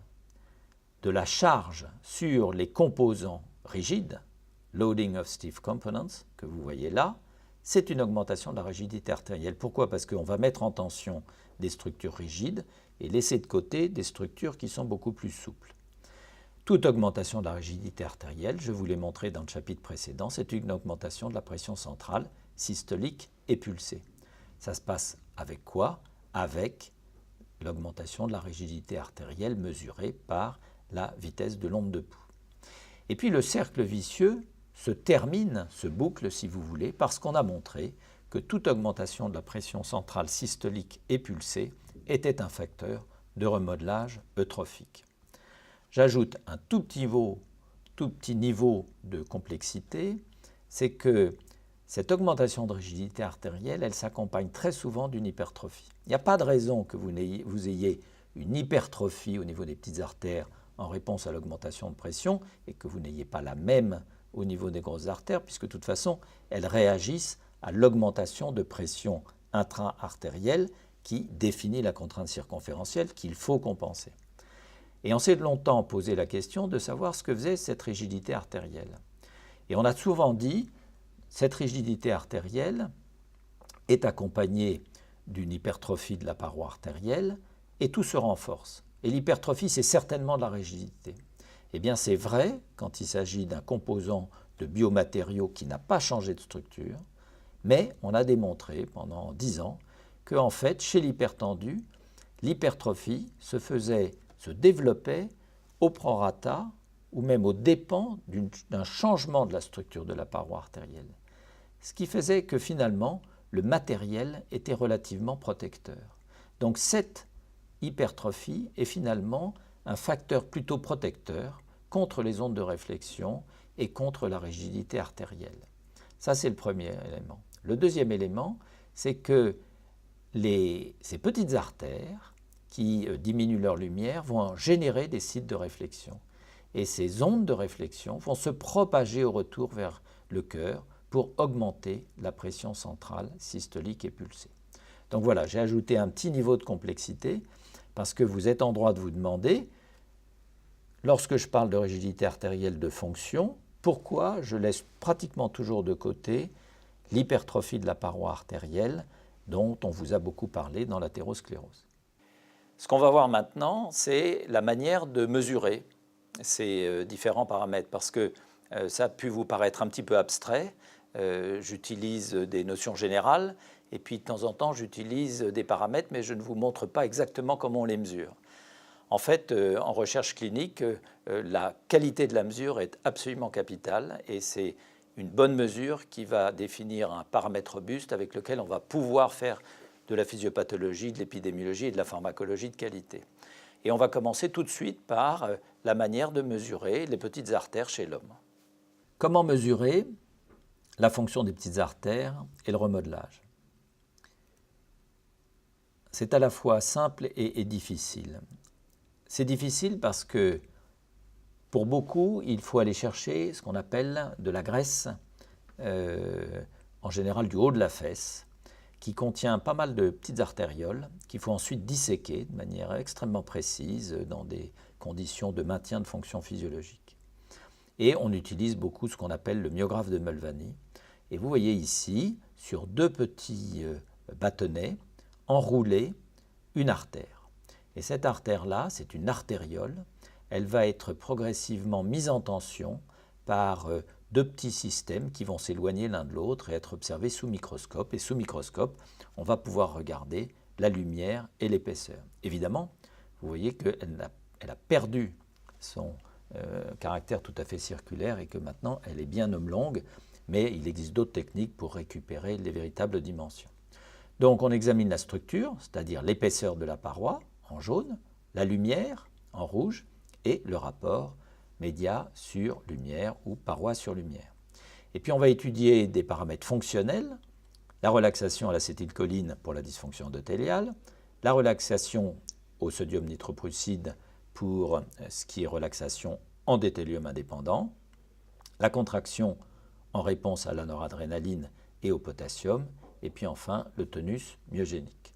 de la charge sur les composants rigides, loading of stiff components, que vous voyez là, c'est une augmentation de la rigidité artérielle. Pourquoi? Parce qu'on va mettre en tension des structures rigides et laisser de côté des structures qui sont beaucoup plus souples. Toute augmentation de la rigidité artérielle, je vous l'ai montré dans le chapitre précédent, c'est une augmentation de la pression centrale, systolique et pulsée. Ça se passe avec quoi? Avec l'augmentation de la rigidité artérielle mesurée par la vitesse de l'onde de pouls. Et puis le cercle vicieux se termine, se boucle si vous voulez, parce qu'on a montré que toute augmentation de la pression centrale systolique et pulsée était un facteur de remodelage eutrophique. J'ajoute un tout petit niveau de complexité, c'est que cette augmentation de rigidité artérielle, elle s'accompagne très souvent d'une hypertrophie. Il n'y a pas de raison que vous ayez une hypertrophie au niveau des petites artères en réponse à l'augmentation de pression et que vous n'ayez pas la même au niveau des grosses artères, puisque de toute façon, elles réagissent à l'augmentation de pression intra-artérielle qui définit la contrainte circonférentielle qu'il faut compenser. Et on s'est longtemps posé la question de savoir ce que faisait cette rigidité artérielle. Et on a souvent dit, cette rigidité artérielle est accompagnée d'une hypertrophie de la paroi artérielle et tout se renforce. Et l'hypertrophie, c'est certainement de la rigidité. Eh bien, c'est vrai quand il s'agit d'un composant de biomatériaux qui n'a pas changé de structure, mais on a démontré pendant 10 ans qu'en fait, chez l'hypertendu, l'hypertrophie se développait au prorata ou même aux dépens d'un changement de la structure de la paroi artérielle. Ce qui faisait que finalement, le matériel était relativement protecteur. Donc cette hypertrophie est finalement un facteur plutôt protecteur contre les ondes de réflexion et contre la rigidité artérielle. Ça, c'est le premier élément. Le deuxième élément, c'est que ces petites artères qui diminuent leur lumière vont générer des sites de réflexion. Et ces ondes de réflexion vont se propager au retour vers le cœur pour augmenter la pression centrale systolique et pulsée. Donc voilà, j'ai ajouté un petit niveau de complexité parce que vous êtes en droit de vous demander, lorsque je parle de rigidité artérielle de fonction, pourquoi je laisse pratiquement toujours de côté l'hypertrophie de la paroi artérielle dont on vous a beaucoup parlé dans l'athérosclérose. Ce qu'on va voir maintenant, c'est la manière de mesurer ces différents paramètres parce que ça a pu vous paraître un petit peu abstrait. J'utilise des notions générales et puis de temps en temps j'utilise des paramètres mais je ne vous montre pas exactement comment on les mesure. En fait, en recherche clinique, la qualité de la mesure est absolument capitale et c'est une bonne mesure qui va définir un paramètre robuste avec lequel on va pouvoir faire de la physiopathologie, de l'épidémiologie et de la pharmacologie de qualité. Et on va commencer tout de suite par la manière de mesurer les petites artères chez l'homme. Comment mesurer la fonction des petites artères et le remodelage? C'est à la fois simple et difficile. C'est difficile parce que pour beaucoup, il faut aller chercher ce qu'on appelle de la graisse, en général du haut de la fesse, qui contient pas mal de petites artérioles qu'il faut ensuite disséquer de manière extrêmement précise dans des conditions de maintien de fonction physiologique. Et on utilise beaucoup ce qu'on appelle le myographe de Mulvaney. Et vous voyez ici, sur deux petits bâtonnets, enroulés une artère. Et cette artère-là, c'est une artériole. Elle va être progressivement mise en tension par deux petits systèmes qui vont s'éloigner l'un de l'autre et être observés sous microscope. Et sous microscope, on va pouvoir regarder la lumière et l'épaisseur. Évidemment, vous voyez qu'elle a perdu son caractère tout à fait circulaire et que maintenant elle est bien oblongue, mais il existe d'autres techniques pour récupérer les véritables dimensions. Donc on examine la structure, c'est-à-dire l'épaisseur de la paroi en jaune, la lumière en rouge et le rapport média sur lumière ou paroi sur lumière. Et puis on va étudier des paramètres fonctionnels, la relaxation à l'acétylcholine pour la dysfonction endothéliale, la relaxation au sodium nitroprusside pour ce qui est relaxation endothélium indépendant, la contraction en réponse à la noradrénaline et au potassium, et puis enfin le tonus myogénique.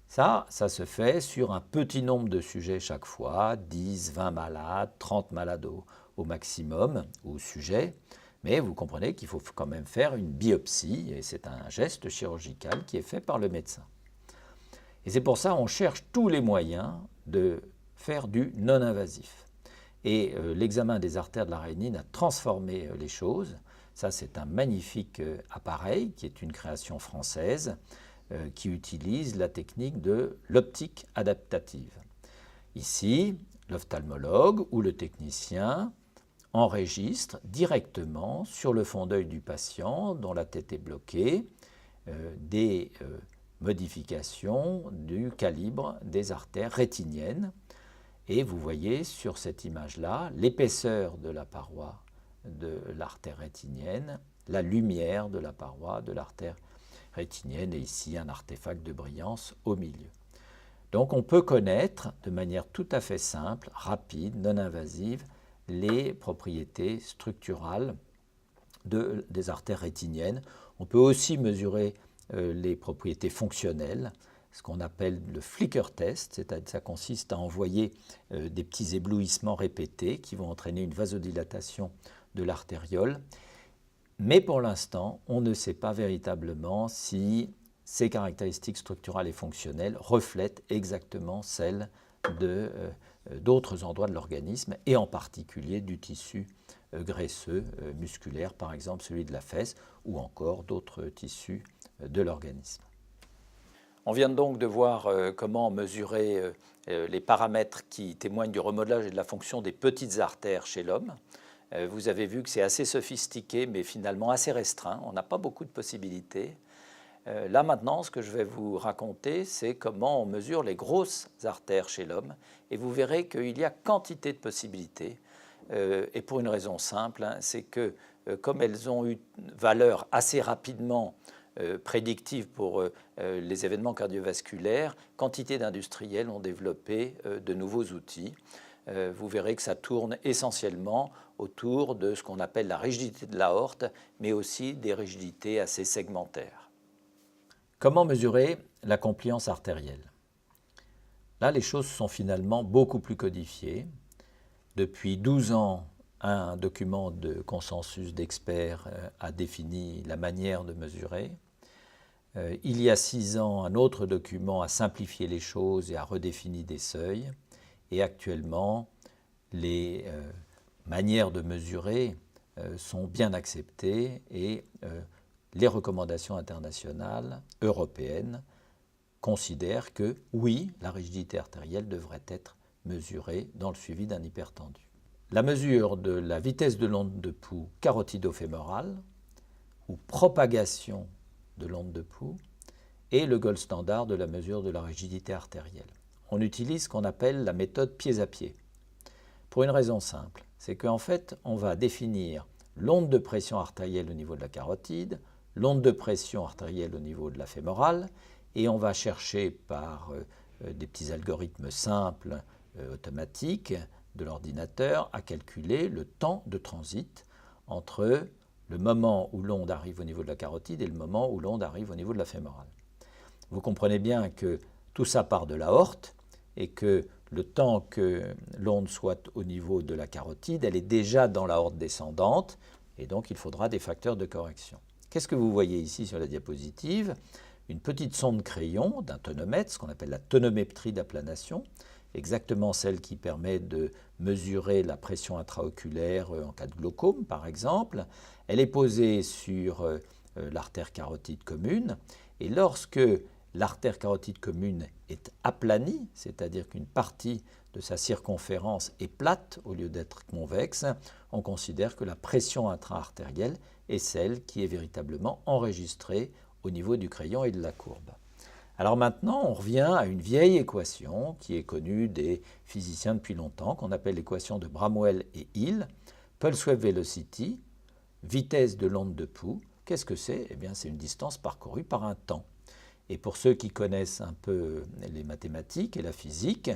Ça se fait sur un petit nombre de sujets chaque fois, 10, 20 malades, 30 malades au maximum, au sujet, mais vous comprenez qu'il faut quand même faire une biopsie, et c'est un geste chirurgical qui est fait par le médecin. Et c'est pour ça qu'on cherche tous les moyens de faire du non-invasif. Et l'examen des artères de la rénine a transformé les choses. Ça, c'est un magnifique appareil qui est une création française qui utilise la technique de l'optique adaptative. Ici, l'ophtalmologue ou le technicien enregistre directement sur le fond d'œil du patient dont la tête est bloquée des modifications du calibre des artères rétiniennes. Et vous voyez sur cette image-là l'épaisseur de la paroi de l'artère rétinienne, la lumière de la paroi de l'artère rétinienne et ici un artefact de brillance au milieu. Donc on peut connaître de manière tout à fait simple, rapide, non invasive, les propriétés structurales des artères rétiniennes. On peut aussi mesurer les propriétés fonctionnelles, ce qu'on appelle le flicker test, c'est-à-dire ça consiste à envoyer des petits éblouissements répétés qui vont entraîner une vasodilatation de l'artériole. Mais pour l'instant, on ne sait pas véritablement si ces caractéristiques structurales et fonctionnelles reflètent exactement celles d'autres endroits de l'organisme et en particulier du tissu graisseux, musculaires, par exemple celui de la fesse, ou encore d'autres tissus de l'organisme. On vient donc de voir comment mesurer les paramètres qui témoignent du remodelage et de la fonction des petites artères chez l'homme. Vous avez vu que c'est assez sophistiqué, mais finalement assez restreint. On n'a pas beaucoup de possibilités. Là maintenant, ce que je vais vous raconter, c'est comment on mesure les grosses artères chez l'homme. Et vous verrez qu'il y a quantité de possibilités. Et pour une raison simple, hein, c'est que comme elles ont eu valeur assez rapidement prédictive pour les événements cardiovasculaires, quantité d'industriels ont développé de nouveaux outils. Vous verrez que ça tourne essentiellement autour de ce qu'on appelle la rigidité de l'aorte, mais aussi des rigidités assez segmentaires. Comment mesurer la compliance artérielle? Là, les choses sont finalement beaucoup plus codifiées. Depuis 12 ans, un document de consensus d'experts a défini la manière de mesurer. Il y a 6 ans, un autre document a simplifié les choses et a redéfini des seuils. Et actuellement, les manières de mesurer sont bien acceptées et les recommandations internationales, européennes, considèrent que oui, la rigidité artérielle devrait être mesurée dans le suivi d'un hypertendu. La mesure de la vitesse de l'onde de pouls carotido-fémorale ou propagation de l'onde de pouls est le gold standard de la mesure de la rigidité artérielle. On utilise ce qu'on appelle la méthode pieds à pied. Pour une raison simple, c'est qu'en fait, on va définir l'onde de pression artérielle au niveau de la carotide, l'onde de pression artérielle au niveau de la fémorale, et on va chercher par des petits algorithmes simples, automatiques, de l'ordinateur à calculer le temps de transit entre le moment où l'onde arrive au niveau de la carotide et le moment où l'onde arrive au niveau de la fémorale. Vous comprenez bien que tout ça part de l'aorte et que le temps que l'onde soit au niveau de la carotide, elle est déjà dans l'aorte descendante et donc il faudra des facteurs de correction. Qu'est-ce que vous voyez ici sur la diapositive? Une petite sonde crayon d'un tonomètre, ce qu'on appelle la tonométrie d'aplanation, exactement celle qui permet de mesurer la pression intraoculaire en cas de glaucome, par exemple. Elle est posée sur l'artère carotide commune, et lorsque l'artère carotide commune est aplanie, c'est-à-dire qu'une partie de sa circonférence est plate au lieu d'être convexe, on considère que la pression intra-artérielle est celle qui est véritablement enregistrée au niveau du crayon et de la courbe. Alors maintenant, on revient à une vieille équation qui est connue des physiciens depuis longtemps, qu'on appelle l'équation de Bramwell et Hill, Pulse Wave Velocity, vitesse de l'onde de pouls. Qu'est-ce que c'est? Eh bien, c'est une distance parcourue par un temps. Et pour ceux qui connaissent un peu les mathématiques et la physique,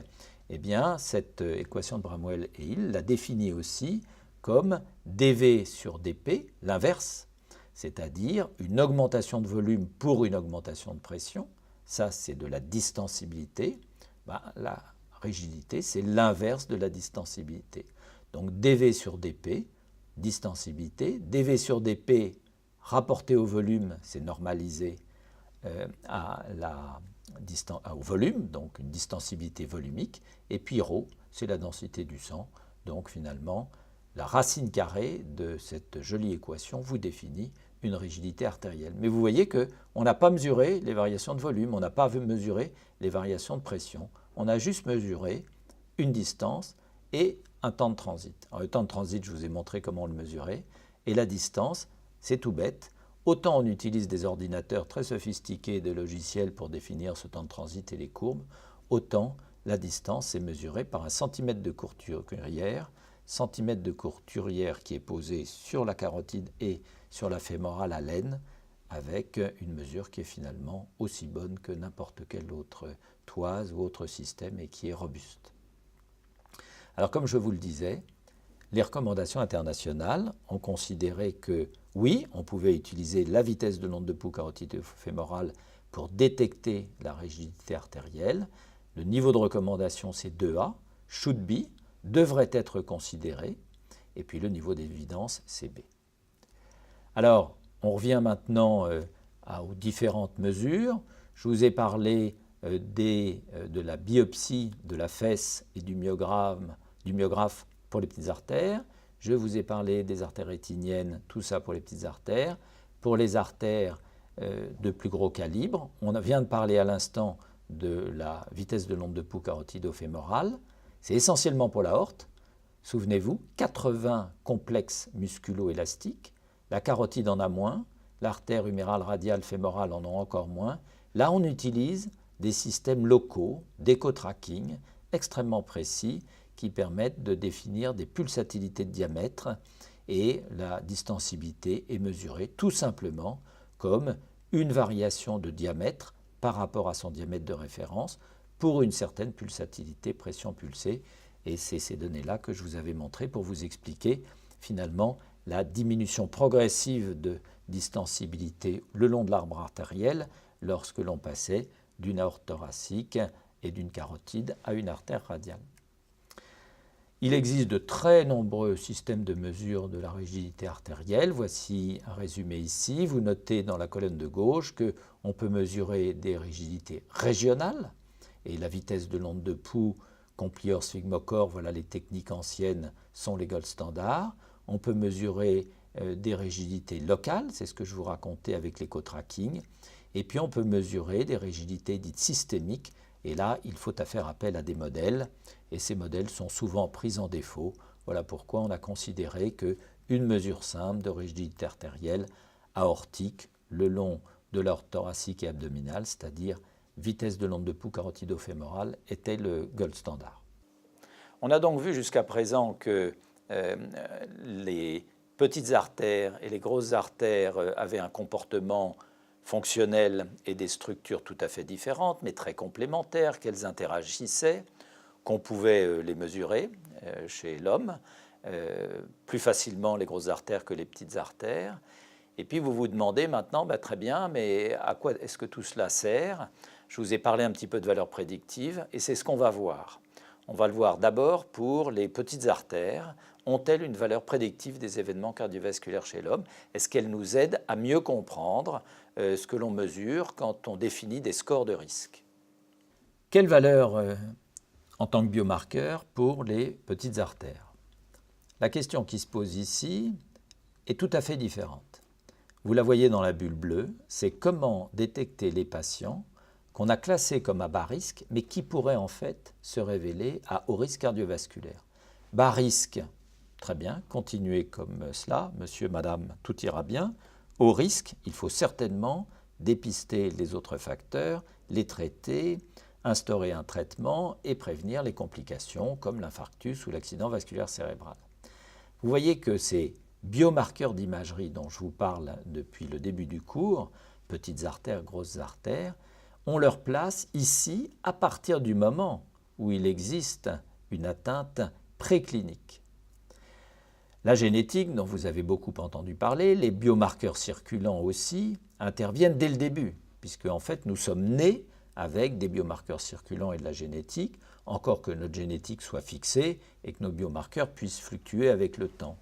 eh bien, cette équation de Bramwell et Hill la définit aussi comme dV sur dP, l'inverse, c'est-à-dire une augmentation de volume pour une augmentation de pression. Ça, c'est de la distensibilité. La rigidité, c'est l'inverse de la distensibilité. Donc dV sur dP, distensibilité. dV sur dP, rapporté au volume, c'est normalisé au volume, donc une distensibilité volumique. Et puis ρ, c'est la densité du sang. Donc finalement, la racine carrée de cette jolie équation vous définit une rigidité artérielle. Mais vous voyez qu'on n'a pas mesuré les variations de volume, on n'a pas mesuré les variations de pression. On a juste mesuré une distance et un temps de transit. Alors, le temps de transit, je vous ai montré comment on le mesurait. Et la distance, c'est tout bête. Autant on utilise des ordinateurs très sophistiqués, des logiciels pour définir ce temps de transit et les courbes, autant la distance est mesurée par un centimètre de courturière, qui est posé sur la carotide et sur la fémorale à l'aine, avec une mesure qui est finalement aussi bonne que n'importe quelle autre toise ou autre système et qui est robuste. Alors comme je vous le disais, les recommandations internationales ont considéré que oui, on pouvait utiliser la vitesse de l'onde de pouls carotide-fémorale pour détecter la rigidité artérielle. Le niveau de recommandation, c'est 2A, should be, devrait être considéré, et puis le niveau d'évidence, c'est B. Alors, on revient maintenant aux différentes mesures. Je vous ai parlé de la biopsie de la fesse et du myographe pour les petites artères. Je vous ai parlé des artères rétiniennes, tout ça pour les petites artères. Pour les artères de plus gros calibre, on vient de parler à l'instant de la vitesse de l'onde de pouls carotido-fémorale. C'est essentiellement pour l'aorte. Souvenez-vous, 80 complexes musculo-élastiques. La carotide en a moins, l'artère humérale radiale fémorale en a encore moins. Là, on utilise des systèmes locaux d'éco-tracking extrêmement précis qui permettent de définir des pulsatilités de diamètre, et la distensibilité est mesurée tout simplement comme une variation de diamètre par rapport à son diamètre de référence pour une certaine pulsatilité, pression pulsée. Et c'est ces données-là que je vous avais montrées pour vous expliquer finalement la diminution progressive de distensibilité le long de l'arbre artériel lorsque l'on passait d'une aorte thoracique et d'une carotide à une artère radiale. Il existe de très nombreux systèmes de mesure de la rigidité artérielle. Voici un résumé ici. Vous notez dans la colonne de gauche qu'on peut mesurer des rigidités régionales et la vitesse de l'onde de pouls, Complier, Sphygmocor, voilà les techniques anciennes, sont les gold standards. On peut mesurer des rigidités locales, c'est ce que je vous racontais avec l'éco-tracking. Et puis on peut mesurer des rigidités dites systémiques. Et là, il faut faire appel à des modèles, et ces modèles sont souvent pris en défaut. Voilà pourquoi on a considéré qu'une mesure simple de rigidité artérielle aortique le long de l'aorte thoracique et abdominale, c'est-à-dire vitesse de l'onde de pouls carotido-fémorale, était le gold standard. On a donc vu jusqu'à présent que les petites artères et les grosses artères avaient un comportement fonctionnelles et des structures tout à fait différentes, mais très complémentaires, qu'elles interagissaient, qu'on pouvait les mesurer chez l'homme, plus facilement les grosses artères que les petites artères. Et puis vous vous demandez maintenant, très bien, mais à quoi est-ce que tout cela sert? Je vous ai parlé un petit peu de valeurs prédictives, et c'est ce qu'on va voir. On va le voir d'abord pour les petites artères. Ont-elles une valeur prédictive des événements cardiovasculaires chez l'homme? Est-ce qu'elles nous aident à mieux comprendre ce que l'on mesure quand on définit des scores de risque? Quelle valeur en tant que biomarqueur pour les petites artères? La question qui se pose ici est tout à fait différente. Vous la voyez dans la bulle bleue, c'est comment détecter les patients qu'on a classés comme à bas risque, mais qui pourraient en fait se révéler à haut risque cardiovasculaire. Bas risque, très bien, continuez comme cela, monsieur, madame, tout ira bien. Haut risque, il faut certainement dépister les autres facteurs, les traiter, instaurer un traitement et prévenir les complications comme l'infarctus ou l'accident vasculaire cérébral. Vous voyez que ces biomarqueurs d'imagerie dont je vous parle depuis le début du cours, petites artères, grosses artères, ont leur place ici à partir du moment où il existe une atteinte préclinique. La génétique, dont vous avez beaucoup entendu parler, les biomarqueurs circulants aussi, interviennent dès le début, puisque en fait nous sommes nés avec des biomarqueurs circulants et de la génétique, encore que notre génétique soit fixée et que nos biomarqueurs puissent fluctuer avec le temps.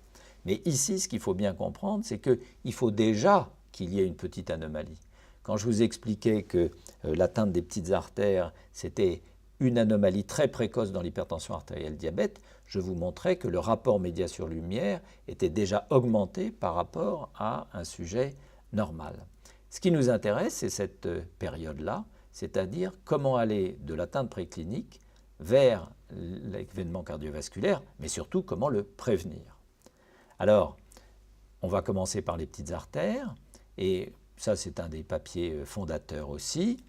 Mais ici, ce qu'il faut bien comprendre, c'est qu'il faut déjà qu'il y ait une petite anomalie. Quand je vous expliquais que l'atteinte des petites artères, c'était une anomalie très précoce dans l'hypertension artérielle diabète, je vous montrais que le rapport média sur lumière était déjà augmenté par rapport à un sujet normal. Ce qui nous intéresse, c'est cette période-là, c'est-à-dire comment aller de l'atteinte préclinique vers l'événement cardiovasculaire, mais surtout comment le prévenir. Alors, on va commencer par les petites artères, et ça c'est un des papiers fondateurs aussi.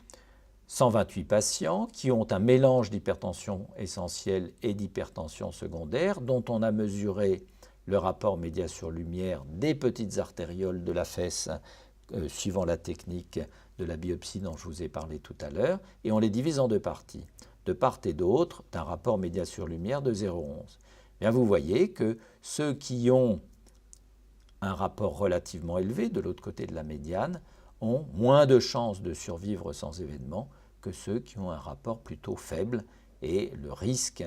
128 patients qui ont un mélange d'hypertension essentielle et d'hypertension secondaire, dont on a mesuré le rapport média sur lumière des petites artérioles de la fesse, suivant la technique de la biopsie dont je vous ai parlé tout à l'heure, et on les divise en deux parties. De part et d'autre, d'un rapport média sur lumière de 0,11. Bien, vous voyez que ceux qui ont un rapport relativement élevé de l'autre côté de la médiane ont moins de chances de survivre sans événement que ceux qui ont un rapport plutôt faible, et le risque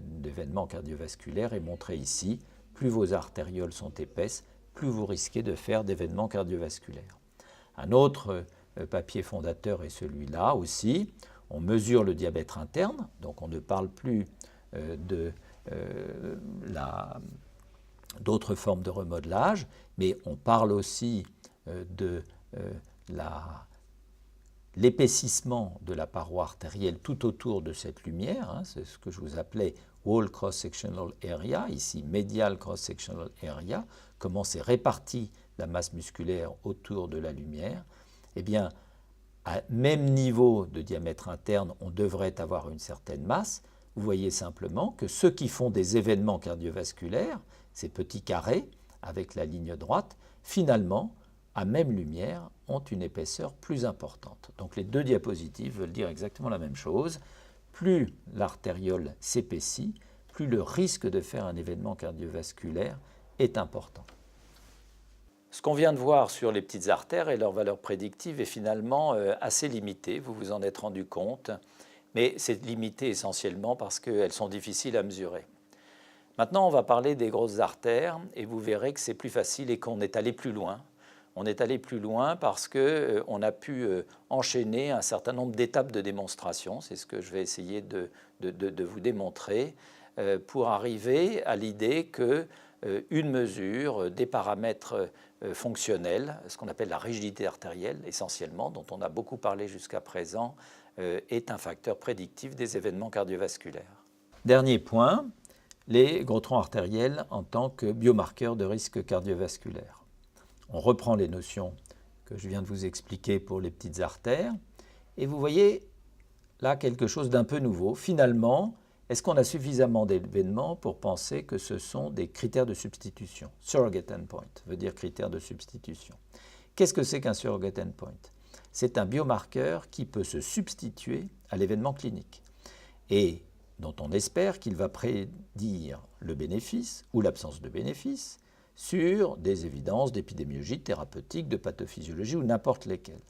d'événement cardiovasculaire est montré ici. Plus vos artérioles sont épaisses, plus vous risquez de faire d'événements cardiovasculaires. Un autre papier fondateur est celui-là aussi. On mesure le diabète interne, donc on ne parle plus de la d'autres formes de remodelage, mais on parle aussi de l'épaississement de la paroi artérielle tout autour de cette lumière, hein, c'est ce que je vous appelais wall cross-sectional area, ici medial cross-sectional area, comment c'est réparti la masse musculaire autour de la lumière. Eh bien, à même niveau de diamètre interne, on devrait avoir une certaine masse. Vous voyez simplement que ceux qui font des événements cardiovasculaires, ces petits carrés avec la ligne droite, finalement, à même lumière, ont une épaisseur plus importante. Donc les deux diapositives veulent dire exactement la même chose. Plus l'artériole s'épaissit, plus le risque de faire un événement cardiovasculaire est important. Ce qu'on vient de voir sur les petites artères et leur valeur prédictive est finalement assez limité, vous vous en êtes rendu compte, mais c'est limité essentiellement parce qu'elles sont difficiles à mesurer. Maintenant, on va parler des grosses artères et vous verrez que c'est plus facile et qu'on est allé plus loin. On est allé plus loin parce qu'on a pu enchaîner un certain nombre d'étapes de démonstration, c'est ce que je vais essayer de vous démontrer, pour arriver à l'idée qu'une mesure des paramètres fonctionnels, ce qu'on appelle la rigidité artérielle essentiellement, dont on a beaucoup parlé jusqu'à présent, est un facteur prédictif des événements cardiovasculaires. Dernier point, les gros troncs artériels en tant que biomarqueurs de risque cardiovasculaire. On reprend les notions que je viens de vous expliquer pour les petites artères, et vous voyez là quelque chose d'un peu nouveau. Finalement, est-ce qu'on a suffisamment d'événements pour penser que ce sont des critères de substitution? Surrogate endpoint veut dire critères de substitution. Qu'est-ce que c'est qu'un surrogate endpoint? C'est un biomarqueur qui peut se substituer à l'événement clinique et dont on espère qu'il va prédire le bénéfice ou l'absence de bénéfice sur des évidences d'épidémiologie, thérapeutique, de pathophysiologie ou n'importe lesquelles.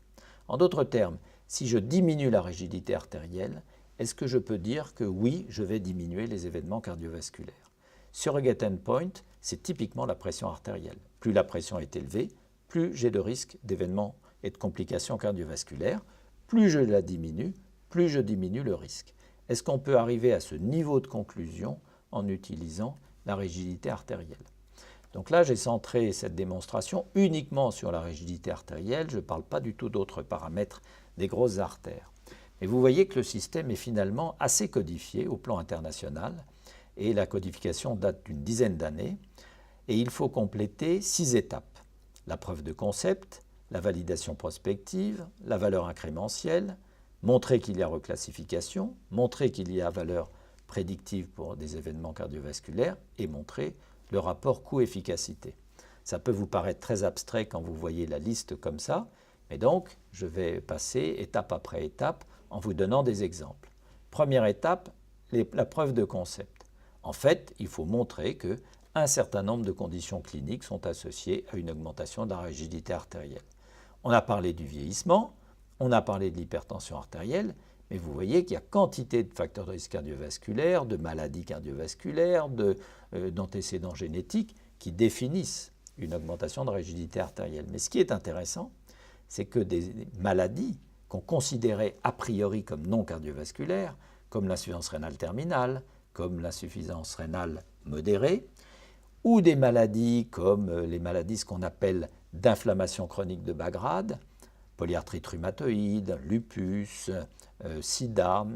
En d'autres termes, si je diminue la rigidité artérielle, est-ce que je peux dire que oui, je vais diminuer les événements cardiovasculaires? Surrogate endpoint, c'est typiquement la pression artérielle. Plus la pression est élevée, plus j'ai de risques d'événements et de complications cardiovasculaires. Plus je la diminue, plus je diminue le risque. Est-ce qu'on peut arriver à ce niveau de conclusion en utilisant la rigidité artérielle? Donc là, j'ai centré cette démonstration uniquement sur la rigidité artérielle. Je ne parle pas du tout d'autres paramètres des grosses artères. Mais vous voyez que le système est finalement assez codifié au plan international et la codification date d'une dizaine d'années. Et il faut compléter 6 étapes. La preuve de concept, la validation prospective, la valeur incrémentielle, montrer qu'il y a reclassification, montrer qu'il y a valeur prédictive pour des événements cardiovasculaires et montrer le rapport coût-efficacité. Ça peut vous paraître très abstrait quand vous voyez la liste comme ça, mais donc je vais passer étape après étape en vous donnant des exemples. Première étape, la preuve de concept. En fait, il faut montrer qu'un certain nombre de conditions cliniques sont associées à une augmentation de la rigidité artérielle. On a parlé du vieillissement, on a parlé de l'hypertension artérielle, mais vous voyez qu'il y a quantité de facteurs de risque cardiovasculaire, de maladies cardiovasculaires, d'antécédents génétiques qui définissent une augmentation de rigidité artérielle. Mais ce qui est intéressant, c'est que des maladies qu'on considérait a priori comme non cardiovasculaires, comme l'insuffisance rénale terminale, comme l'insuffisance rénale modérée, ou des maladies comme les maladies ce qu'on appelle d'inflammation chronique de bas grade, polyarthrite rhumatoïde, lupus, sida,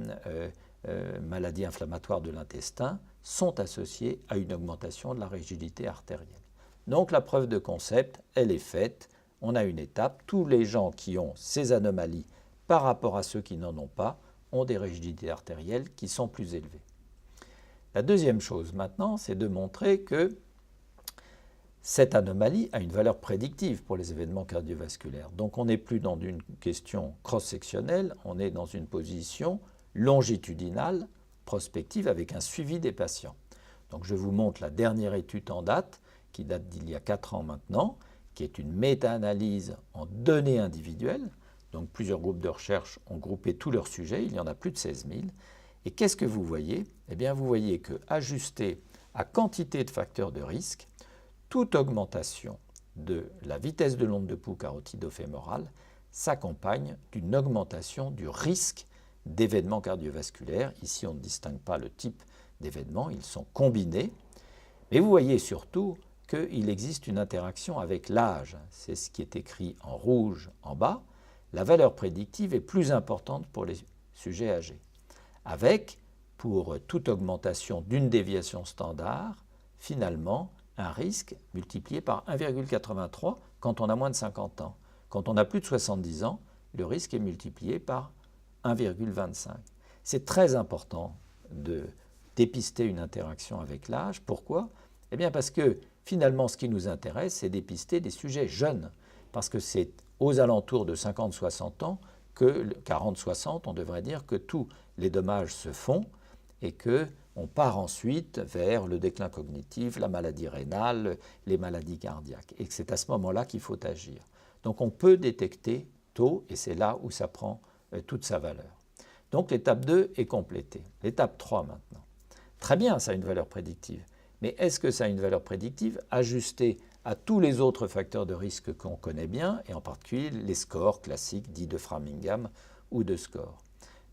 maladies inflammatoires de l'intestin, sont associées à une augmentation de la rigidité artérielle. Donc la preuve de concept, elle est faite. On a une étape. Tous les gens qui ont ces anomalies par rapport à ceux qui n'en ont pas ont des rigidités artérielles qui sont plus élevées. La deuxième chose maintenant, c'est de montrer que cette anomalie a une valeur prédictive pour les événements cardiovasculaires. Donc on n'est plus dans une question cross-sectionnelle, on est dans une position longitudinale, prospective, avec un suivi des patients. Donc je vous montre la dernière étude en date, qui date d'il y a 4 ans maintenant, qui est une méta-analyse en données individuelles. Donc plusieurs groupes de recherche ont groupé tous leurs sujets, il y en a plus de 16 000. Et qu'est-ce que vous voyez? Eh bien vous voyez qu'ajusté à quantité de facteurs de risque, toute augmentation de la vitesse de l'onde de pouls carotidofémorale s'accompagne d'une augmentation du risque d'événements cardiovasculaires. Ici, on ne distingue pas le type d'événements, ils sont combinés. Mais vous voyez surtout qu'il existe une interaction avec l'âge. C'est ce qui est écrit en rouge en bas. La valeur prédictive est plus importante pour les sujets âgés, avec, pour toute augmentation d'une déviation standard, finalement, un risque multiplié par 1,83 quand on a moins de 50 ans. Quand on a plus de 70 ans, le risque est multiplié par 1,25. C'est très important de dépister une interaction avec l'âge. Pourquoi? Eh bien parce que finalement, ce qui nous intéresse, c'est dépister des sujets jeunes, parce que c'est aux alentours de 50-60 ans, que 40-60, on devrait dire, que tous les dommages se font et qu'on part ensuite vers le déclin cognitif, la maladie rénale, les maladies cardiaques, et que c'est à ce moment-là qu'il faut agir. Donc on peut détecter tôt, et c'est là où ça prend toute sa valeur. Donc l'étape 2 est complétée. L'étape 3 maintenant. Très bien, ça a une valeur prédictive. Mais est-ce que ça a une valeur prédictive ajustée à tous les autres facteurs de risque qu'on connaît bien, et en particulier les scores classiques dits de Framingham ou de score?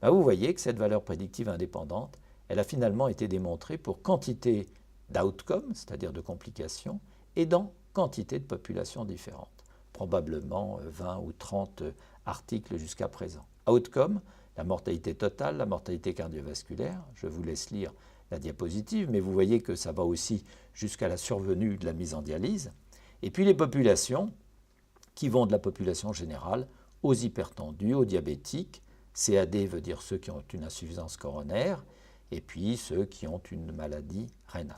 Ben vous voyez que cette valeur prédictive indépendante, elle a finalement été démontrée pour quantité d'outcomes, c'est-à-dire de complications, et dans quantité de populations différentes. Probablement 20 ou 30 articles jusqu'à présent. Outcome, la mortalité totale, la mortalité cardiovasculaire, je vous laisse lire la diapositive, mais vous voyez que ça va aussi jusqu'à la survenue de la mise en dialyse. Et puis les populations qui vont de la population générale aux hypertendus, aux diabétiques. CAD veut dire ceux qui ont une insuffisance coronaire, et puis ceux qui ont une maladie rénale.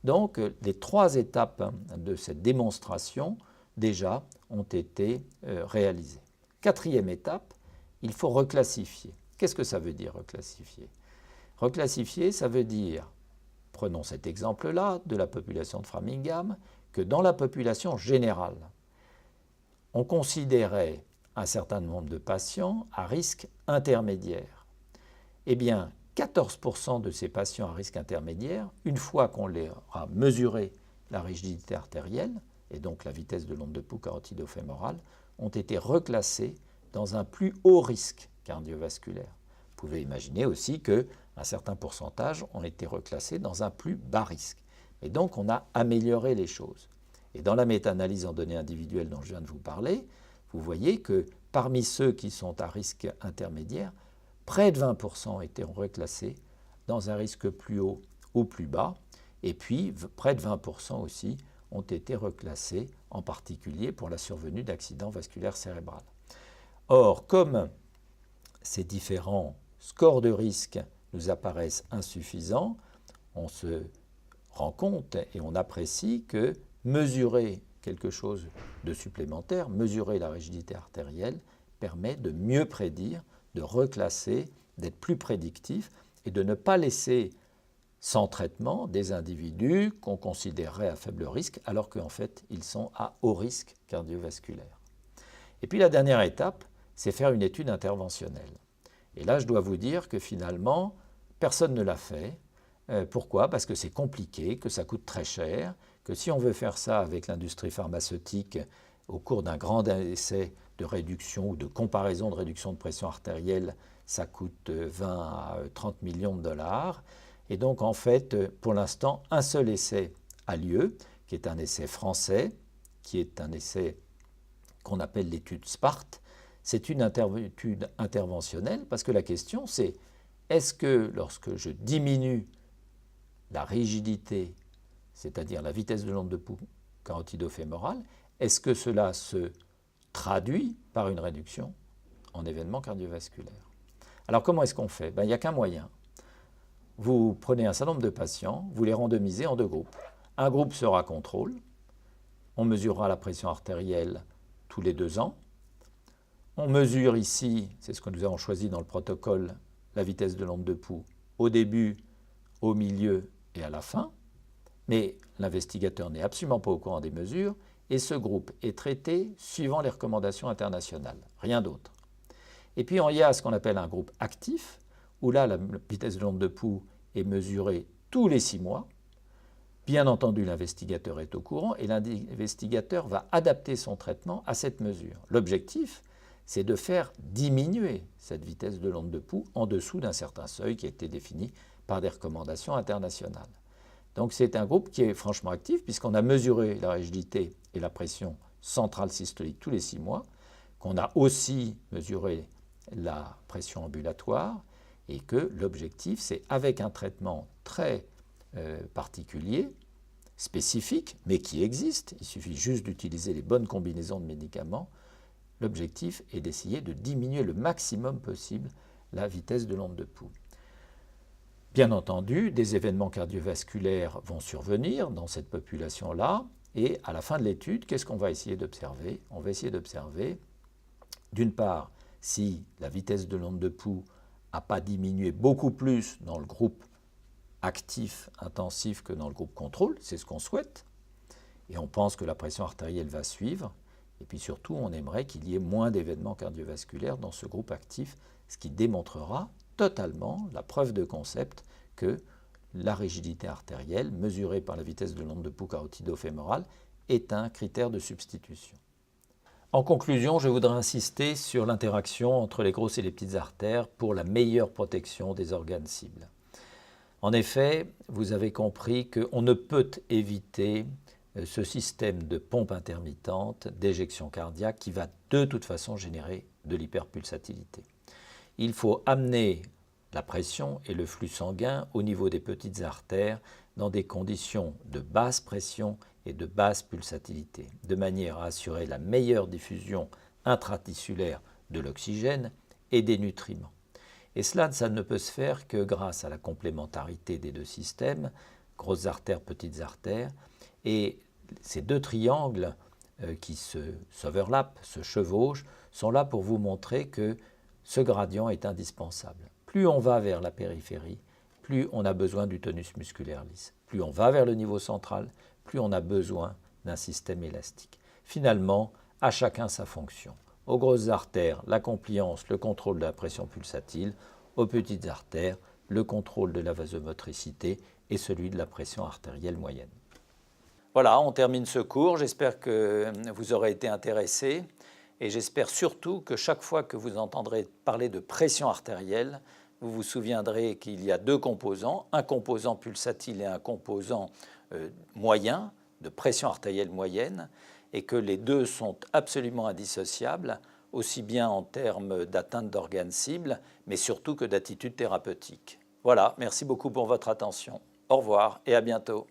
Donc les 3 étapes de cette démonstration, déjà, ont été réalisées. 4e étape, il faut reclassifier. Qu'est-ce que ça veut dire reclassifier? Reclassifier, ça veut dire, prenons cet exemple-là, de la population de Framingham, que dans la population générale, on considérait un certain nombre de patients à risque intermédiaire. Eh bien, 14% de ces patients à risque intermédiaire, une fois qu'on leur a mesuré la rigidité artérielle, et donc la vitesse de l'onde de pouls carotidofémorale, ont été reclassés dans un plus haut risque cardiovasculaire. Vous pouvez imaginer aussi qu'un certain pourcentage ont été reclassés dans un plus bas risque. Et donc on a amélioré les choses. Et dans la méta-analyse en données individuelles dont je viens de vous parler, vous voyez que parmi ceux qui sont à risque intermédiaire, près de 20% ont été reclassés dans un risque plus haut ou plus bas, et puis près de 20% aussi ont été reclassés, en particulier pour la survenue d'accidents vasculaires cérébraux. Or, comme ces différents scores de risque nous apparaissent insuffisants, on se rend compte et on apprécie que mesurer quelque chose de supplémentaire, mesurer la rigidité artérielle, permet de mieux prédire, de reclasser, d'être plus prédictif et de ne pas laisser sans traitement des individus qu'on considérerait à faible risque alors qu'en fait ils sont à haut risque cardiovasculaire. Et puis la dernière étape, c'est faire une étude interventionnelle. Et là je dois vous dire que finalement personne ne l'a fait. Pourquoi? Parce que c'est compliqué, que ça coûte très cher, que si on veut faire ça avec l'industrie pharmaceutique au cours d'un grand essai de réduction ou de comparaison de réduction de pression artérielle, ça coûte 20 à 30 millions de dollars. Et donc en fait, pour l'instant, un seul essai a lieu, qui est un essai français, qui est un essai qu'on appelle l'étude SPART. C'est une étude interventionnelle parce que la question c'est, est-ce que lorsque je diminue la rigidité, c'est-à-dire la vitesse de l'onde de pouls carotidofémorale, est-ce que cela se traduit par une réduction en événements cardiovasculaires? Alors comment est-ce qu'on fait? Il n'y a qu'un moyen. Vous prenez un certain nombre de patients, vous les randomisez en 2 groupes. Un groupe sera contrôle, on mesurera la pression artérielle tous les 2 ans. On mesure ici, c'est ce que nous avons choisi dans le protocole, la vitesse de l'onde de pouls au début, au milieu et à la fin. Mais l'investigateur n'est absolument pas au courant des mesures et ce groupe est traité suivant les recommandations internationales, rien d'autre. Et puis il y a ce qu'on appelle un groupe actif, où là la vitesse de l'onde de pouls est mesurée tous les 6 mois. Bien entendu, l'investigateur est au courant et l'investigateur va adapter son traitement à cette mesure. L'objectif, c'est de faire diminuer cette vitesse de l'onde de pouls en dessous d'un certain seuil qui a été défini par des recommandations internationales. Donc c'est un groupe qui est franchement actif puisqu'on a mesuré la rigidité et la pression centrale systolique tous les 6 mois, qu'on a aussi mesuré la pression ambulatoire et que l'objectif, c'est avec un traitement très particulier, spécifique, mais qui existe, il suffit juste d'utiliser les bonnes combinaisons de médicaments, l'objectif est d'essayer de diminuer le maximum possible la vitesse de l'onde de pouls. Bien entendu, des événements cardiovasculaires vont survenir dans cette population-là, et à la fin de l'étude, qu'est-ce qu'on va essayer d'observer? On va essayer d'observer, d'une part, si la vitesse de l'onde de pouls n'a pas diminué beaucoup plus dans le groupe actif, intensif que dans le groupe contrôle, c'est ce qu'on souhaite, et on pense que la pression artérielle va suivre, et puis surtout on aimerait qu'il y ait moins d'événements cardiovasculaires dans ce groupe actif, ce qui démontrera totalement la preuve de concept que la rigidité artérielle, mesurée par la vitesse de l'onde de pouls carotido-fémorale, est un critère de substitution. En conclusion, je voudrais insister sur l'interaction entre les grosses et les petites artères pour la meilleure protection des organes cibles. En effet, vous avez compris qu'on ne peut éviter ce système de pompe intermittente d'éjection cardiaque qui va de toute façon générer de l'hyperpulsatilité. Il faut amener la pression et le flux sanguin au niveau des petites artères dans des conditions de basse pression et de basse pulsatilité, de manière à assurer la meilleure diffusion intratissulaire de l'oxygène et des nutriments. Et cela, ça ne peut se faire que grâce à la complémentarité des deux systèmes, grosses artères, petites artères, et ces deux triangles qui s'overlappent, se chevauchent, sont là pour vous montrer que ce gradient est indispensable. Plus on va vers la périphérie, plus on a besoin du tonus musculaire lisse. Plus on va vers le niveau central, plus on a besoin d'un système élastique. Finalement, à chacun sa fonction. Aux grosses artères, la compliance, le contrôle de la pression pulsatile. Aux petites artères, le contrôle de la vasomotricité et celui de la pression artérielle moyenne. Voilà, on termine ce cours. J'espère que vous aurez été intéressés. Et j'espère surtout que chaque fois que vous entendrez parler de pression artérielle, vous vous souviendrez qu'il y a deux composants, un composant pulsatile et un composant moyen, de pression artérielle moyenne, et que les deux sont absolument indissociables, aussi bien en termes d'atteinte d'organes cibles, mais surtout que d'attitude thérapeutique. Voilà, merci beaucoup pour votre attention. Au revoir et à bientôt.